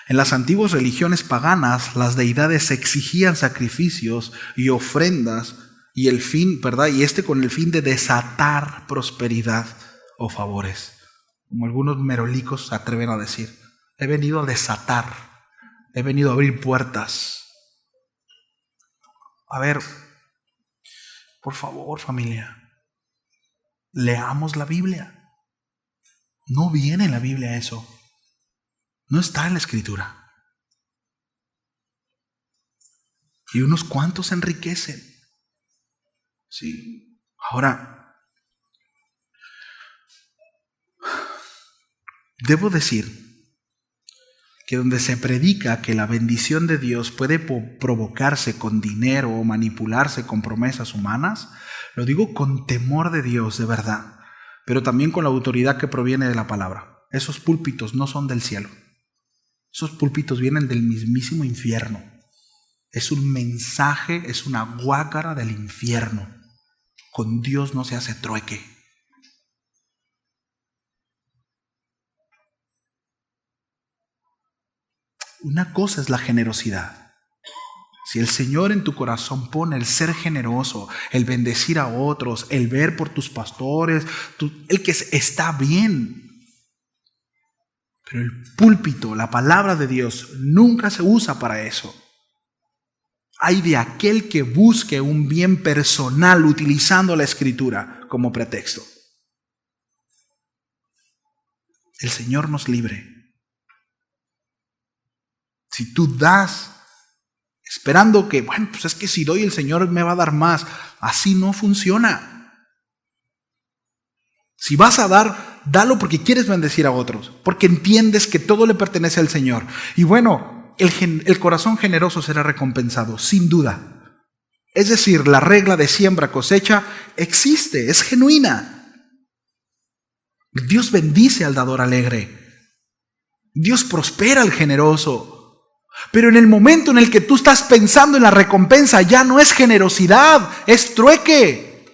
Speaker 1: En las antiguas religiones paganas, las deidades exigían sacrificios y ofrendas y el fin, ¿verdad? Y con el fin de desatar prosperidad o favores. Como algunos merolicos se atreven a decir, he venido a desatar, he venido a abrir puertas. A ver, por favor, familia, leamos la Biblia. No viene en la Biblia eso. No está en la Escritura. Y unos cuantos se enriquecen. Sí. Ahora, debo decir que donde se predica que la bendición de Dios puede provocarse con dinero o manipularse con promesas humanas, lo digo con temor de Dios, de verdad. Pero también con la autoridad que proviene de la palabra. Esos púlpitos no son del cielo. Esos púlpitos vienen del mismísimo infierno. Es un mensaje, es una guácara del infierno. Con Dios no se hace trueque. Una cosa es la generosidad. Si el Señor en tu corazón pone el ser generoso, el bendecir a otros, el ver por tus pastores, el que está bien. Pero el púlpito, la palabra de Dios, nunca se usa para eso. Hay de aquel que busque un bien personal utilizando la Escritura como pretexto. El Señor nos libre. Si tú das esperando que, bueno, pues es que si doy el Señor me va a dar más. Así no funciona. Si vas a dar, dalo porque quieres bendecir a otros, porque entiendes que todo le pertenece al Señor. Y bueno, el corazón generoso será recompensado, sin duda. Es decir, la regla de siembra cosecha existe, es genuina. Dios bendice al dador alegre. Dios prospera al generoso. Pero en el momento en el que tú estás pensando en la recompensa, ya no es generosidad, es trueque.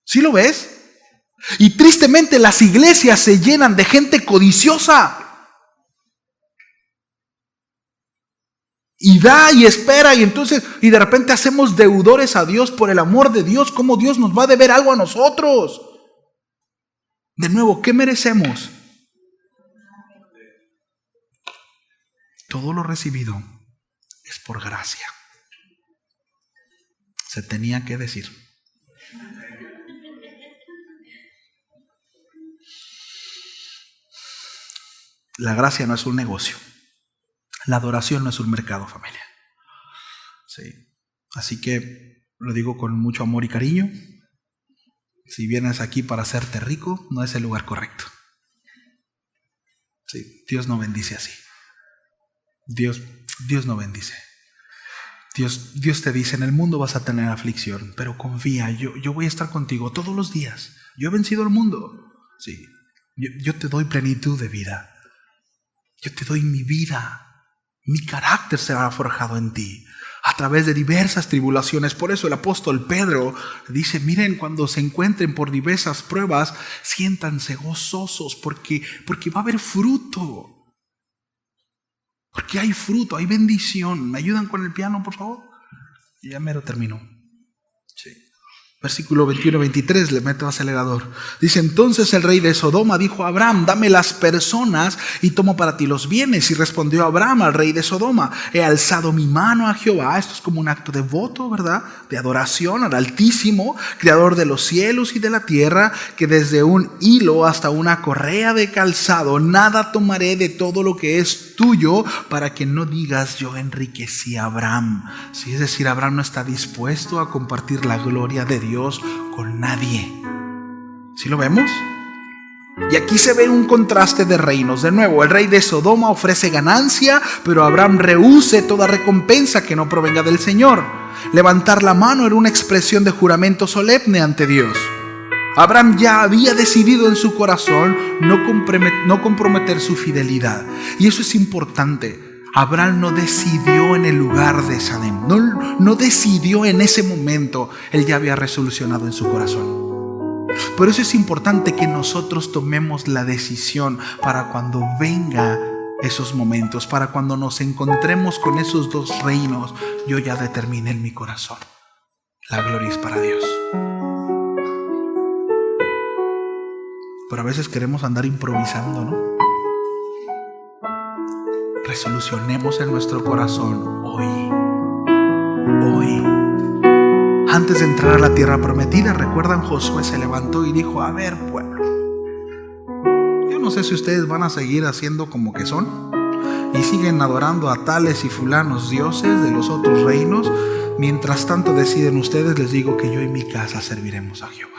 Speaker 1: ¿Sí lo ves? Y tristemente las iglesias se llenan de gente codiciosa. Y da y espera y de repente hacemos deudores a Dios por el amor de Dios. ¿Cómo Dios nos va a deber algo a nosotros? De nuevo, ¿qué merecemos? Todo lo recibido es por gracia. Se tenía que decir. La gracia no es un negocio. La adoración no es un mercado, familia. Sí. Así que lo digo con mucho amor y cariño. Si vienes aquí para hacerte rico, no es el lugar correcto. Sí, Dios no bendice así. Dios no bendice. Dios te dice, en el mundo vas a tener aflicción, pero confía, yo voy a estar contigo todos los días. Yo he vencido el mundo. Sí. Yo te doy plenitud de vida. Yo te doy mi vida. Mi carácter será forjado en ti a través de diversas tribulaciones. Por eso el apóstol Pedro dice, miren, cuando se encuentren por diversas pruebas, siéntanse gozosos porque va a haber fruto. Porque hay fruto, hay bendición. ¿Me ayudan con el piano, por favor? Ya mero terminó. Sí. Versículo 21-23, le meto acelerador. Dice, entonces el rey de Sodoma dijo a Abraham, dame las personas y tomo para ti los bienes. Y respondió Abraham al rey de Sodoma, he alzado mi mano a Jehová. Esto es como un acto de voto, ¿verdad? De adoración al Altísimo, creador de los cielos y de la tierra, que desde un hilo hasta una correa de calzado, nada tomaré de todo lo que es tuyo, para que no digas yo enriquecí a Abraham. Sí, es decir, Abraham no está dispuesto a compartir la gloria de Dios con nadie. ¿Sí lo vemos? Y aquí se ve un contraste de reinos. De nuevo, el rey de Sodoma ofrece ganancia, pero Abraham rehúse toda recompensa que no provenga del Señor. Levantar la mano era una expresión de juramento solemne ante Dios. Abraham ya había decidido en su corazón no comprometer su fidelidad. Y eso es importante. Abraham no decidió en el lugar de Sadem, no decidió en ese momento, él ya había resolucionado en su corazón. Por eso es importante que nosotros tomemos la decisión para cuando venga esos momentos, para cuando nos encontremos con esos dos reinos, yo ya determiné en mi corazón, la gloria es para Dios. Pero a veces queremos andar improvisando, ¿no? Resolucionemos en nuestro corazón hoy. Antes de entrar a la tierra prometida, recuerdan, Josué se levantó y dijo, a ver, pueblo, yo no sé si ustedes van a seguir haciendo como que son y siguen adorando a tales y fulanos dioses de los otros reinos. Mientras tanto deciden ustedes, les digo que yo y mi casa serviremos a Jehová.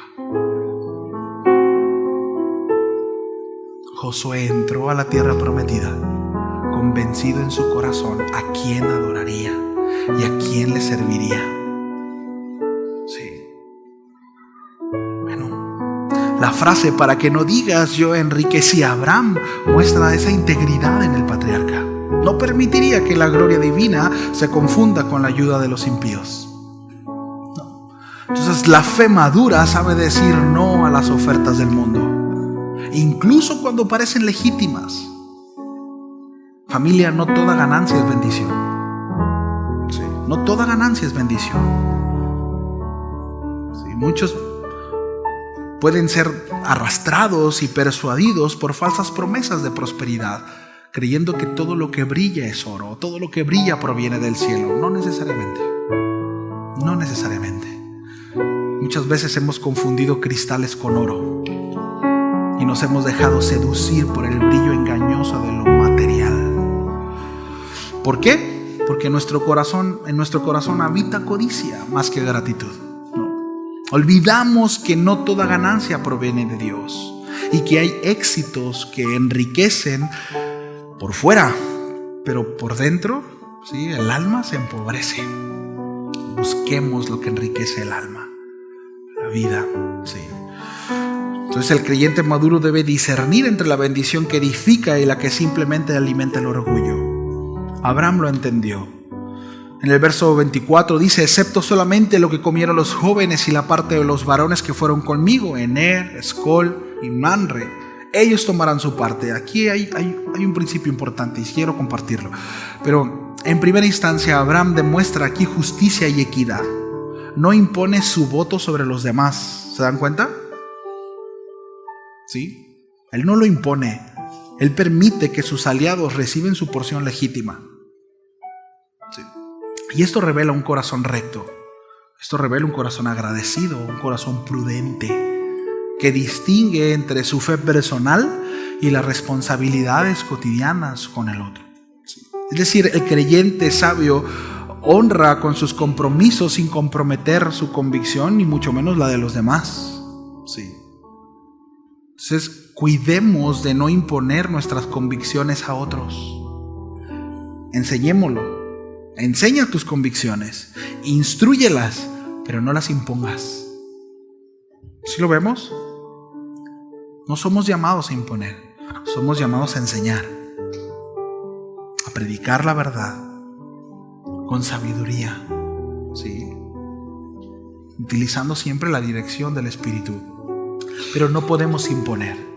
Speaker 1: Josué entró a la tierra prometida convencido en su corazón a quién adoraría y a quién le serviría. Sí. Bueno, la frase para que no digas yo enriquecí a Abraham muestra esa integridad en el patriarca. No permitiría que la gloria divina se confunda con la ayuda de los impíos. No. Entonces la fe madura sabe decir no a las ofertas del mundo, incluso cuando parecen legítimas. Familia, no toda ganancia es bendición. Sí. No toda ganancia es bendición. Sí, muchos pueden ser arrastrados y persuadidos por falsas promesas de prosperidad, creyendo que todo lo que brilla es oro, todo lo que brilla proviene del cielo. No necesariamente. No necesariamente. Muchas veces hemos confundido cristales con oro y nos hemos dejado seducir por el brillo engañoso de lo material. ¿Por qué? Porque en nuestro corazón habita codicia más que gratitud. Olvidamos que no toda ganancia proviene de Dios y que hay éxitos que enriquecen por fuera, pero por dentro, ¿sí?, el alma se empobrece. Busquemos lo que enriquece el alma, la vida, ¿sí? Entonces el creyente maduro debe discernir entre la bendición que edifica y la que simplemente alimenta el orgullo. Abraham lo entendió. En el verso 24 dice: excepto solamente lo que comieron los jóvenes y la parte de los varones que fueron conmigo, Ener, Escol y Manre, ellos tomarán su parte. Aquí hay un principio importante y quiero compartirlo. Pero en primera instancia, Abraham demuestra aquí justicia y equidad. No impone su voto sobre los demás. ¿Se dan cuenta? ¿Sí? Él no lo impone. Él permite que sus aliados reciben su porción legítima. ¿Sí? Y esto revela un corazón recto. Esto revela un corazón agradecido, un corazón prudente, que distingue entre su fe personal y las responsabilidades cotidianas con el otro. Es decir, el creyente sabio honra con sus compromisos sin comprometer su convicción, ni mucho menos la de los demás. Sí. Entonces, cuidemos de no imponer nuestras convicciones a otros. Enseñémoslo. Enseña tus convicciones, instrúyelas, pero no las impongas. ¿Sí lo vemos? No somos llamados a imponer, somos llamados a enseñar, a predicar la verdad con sabiduría, ¿sí?, utilizando siempre la dirección del Espíritu. Pero no podemos imponer.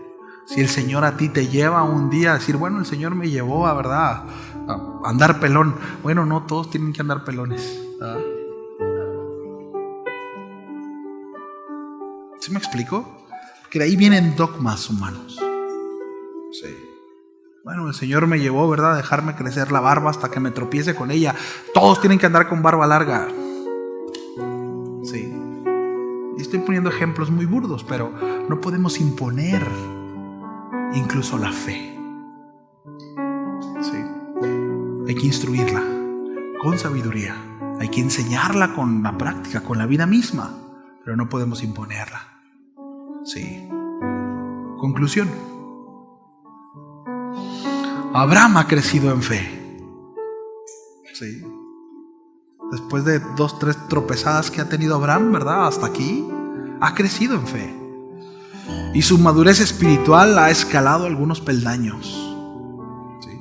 Speaker 1: Si el Señor a ti te lleva un día a decir, bueno, el Señor me llevó a andar pelón. Bueno, no todos tienen que andar pelones. ¿Sí me explico? Que de ahí vienen dogmas humanos. Sí. Bueno, el Señor me llevó, ¿verdad?, a dejarme crecer la barba hasta que me tropiece con ella. Todos tienen que andar con barba larga. Sí. Y estoy poniendo ejemplos muy burdos, pero no podemos imponer incluso la fe. Sí. Hay que instruirla con sabiduría. Hay que enseñarla con la práctica, con la vida misma, pero no podemos imponerla. Sí. Conclusión. Abraham ha crecido en fe. Sí. Después de 2, 3 tropezadas que ha tenido Abraham, ¿verdad?, hasta aquí, ha crecido en fe. Y su madurez espiritual ha escalado algunos peldaños. ¿Sí?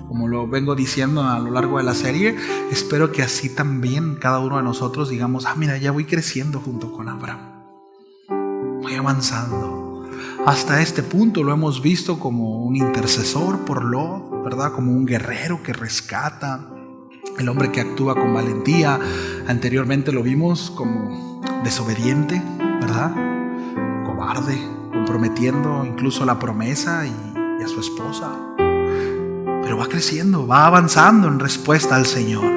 Speaker 1: Como lo vengo diciendo a lo largo de la serie, espero que así también cada uno de nosotros digamos, mira, ya voy creciendo junto con Abraham. Voy avanzando. Hasta este punto lo hemos visto como un intercesor por Lot, ¿verdad?, como un guerrero que rescata, el hombre que actúa con valentía. Anteriormente lo vimos como desobediente, ¿verdad?, cobarde, comprometiendo incluso la promesa y a su esposa. Pero va creciendo, va avanzando en respuesta al Señor.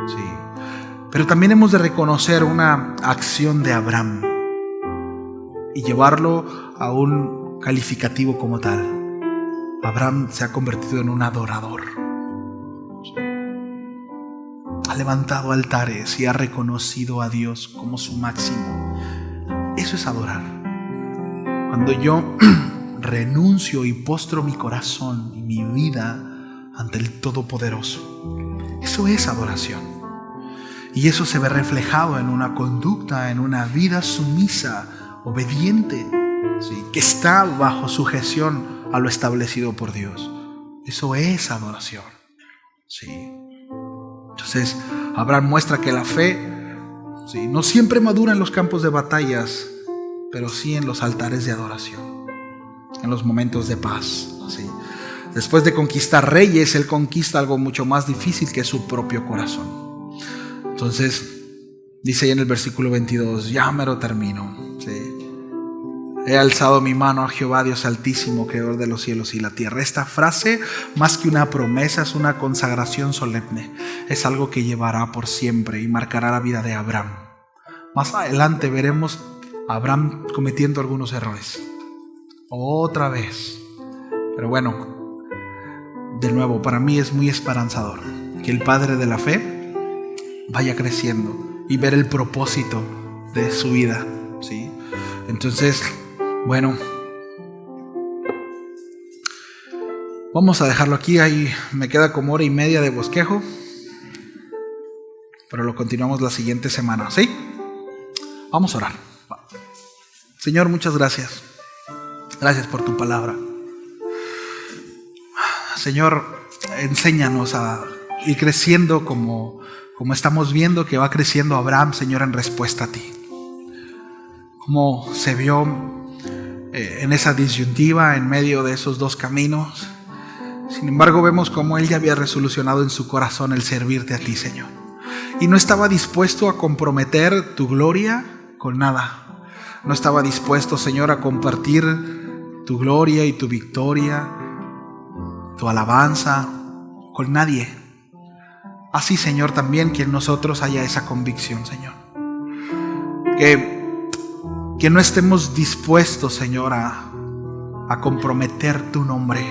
Speaker 1: Sí. Pero también hemos de reconocer una acción de Abraham y llevarlo a un calificativo como tal. Abraham se ha convertido en un adorador. Ha levantado altares y ha reconocido a Dios como su máximo. Eso es adorar. Cuando yo renuncio y postro mi corazón y mi vida ante el Todopoderoso, eso es adoración. Y eso se ve reflejado en una conducta, en una vida sumisa, obediente, ¿sí?, que está bajo sujeción a lo establecido por Dios. Eso es adoración. Sí. Entonces, Abraham muestra que la fe, ¿sí?, no siempre madura en los campos de batallas, pero sí en los altares de adoración, en los momentos de paz. ¿Sí? Después de conquistar reyes, él conquista algo mucho más difícil, que es su propio corazón. Entonces, dice ahí en el versículo 22, ya mero termino. ¿Sí? He alzado mi mano a Jehová, Dios altísimo, creador de los cielos y la tierra. Esta frase, más que una promesa, es una consagración solemne. Es algo que llevará por siempre y marcará la vida de Abraham. Más adelante veremos a Abraham cometiendo algunos errores. Otra vez. Pero bueno, de nuevo, para mí es muy esperanzador que el padre de la fe vaya creciendo y ver el propósito de su vida. ¿Sí? Entonces, bueno, vamos a dejarlo aquí. Ahí me queda como 1:30 de bosquejo, pero lo continuamos la siguiente semana, ¿sí? Vamos a orar. Señor, muchas gracias. Gracias por tu palabra. Señor, enséñanos a ir creciendo como estamos viendo que va creciendo Abraham, Señor, en respuesta a ti. Como se vio en esa disyuntiva en medio de esos dos caminos. Sin embargo, vemos cómo él ya había resolucionado en su corazón el servirte a ti, Señor, y no estaba dispuesto a comprometer tu gloria con nada. No estaba dispuesto, Señor, a compartir tu gloria y tu victoria, tu alabanza con nadie. Así, Señor, también que en nosotros haya esa convicción, Señor, que no estemos dispuestos, Señor, a comprometer tu nombre.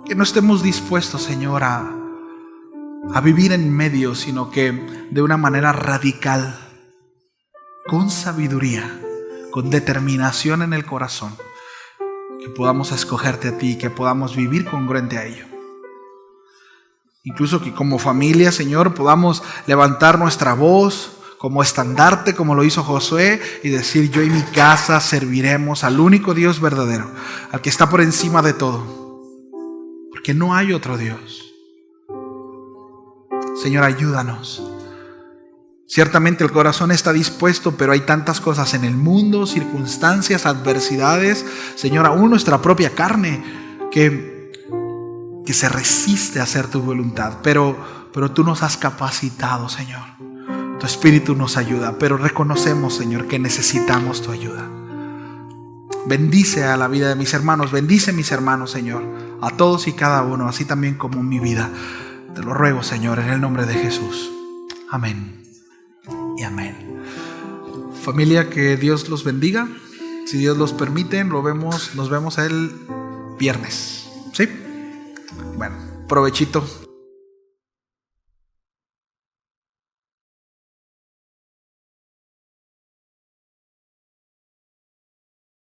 Speaker 1: Que no estemos dispuestos, Señor, a vivir en medio, sino que de una manera radical, con sabiduría, con determinación en el corazón, que podamos escogerte a ti, que podamos vivir congruente a ello. Incluso que como familia, Señor, podamos levantar nuestra voz como estandarte, como lo hizo Josué, y decir: yo y mi casa serviremos al único Dios verdadero, al que está por encima de todo, porque no hay otro Dios. Señor, ayúdanos. Ciertamente el corazón está dispuesto, pero hay tantas cosas en el mundo, circunstancias, adversidades, Señor, aún nuestra propia carne que se resiste a hacer tu voluntad, pero tú nos has capacitado, Señor. Tu Espíritu nos ayuda, pero reconocemos, Señor, que necesitamos tu ayuda. Bendice a la vida de mis hermanos, bendice a mis hermanos, Señor, a todos y cada uno, así también como mi vida. Te lo ruego, Señor, en el nombre de Jesús. Amén y amén. Familia, que Dios los bendiga. Si Dios los permite, nos vemos el viernes. ¿Sí? Bueno, provechito.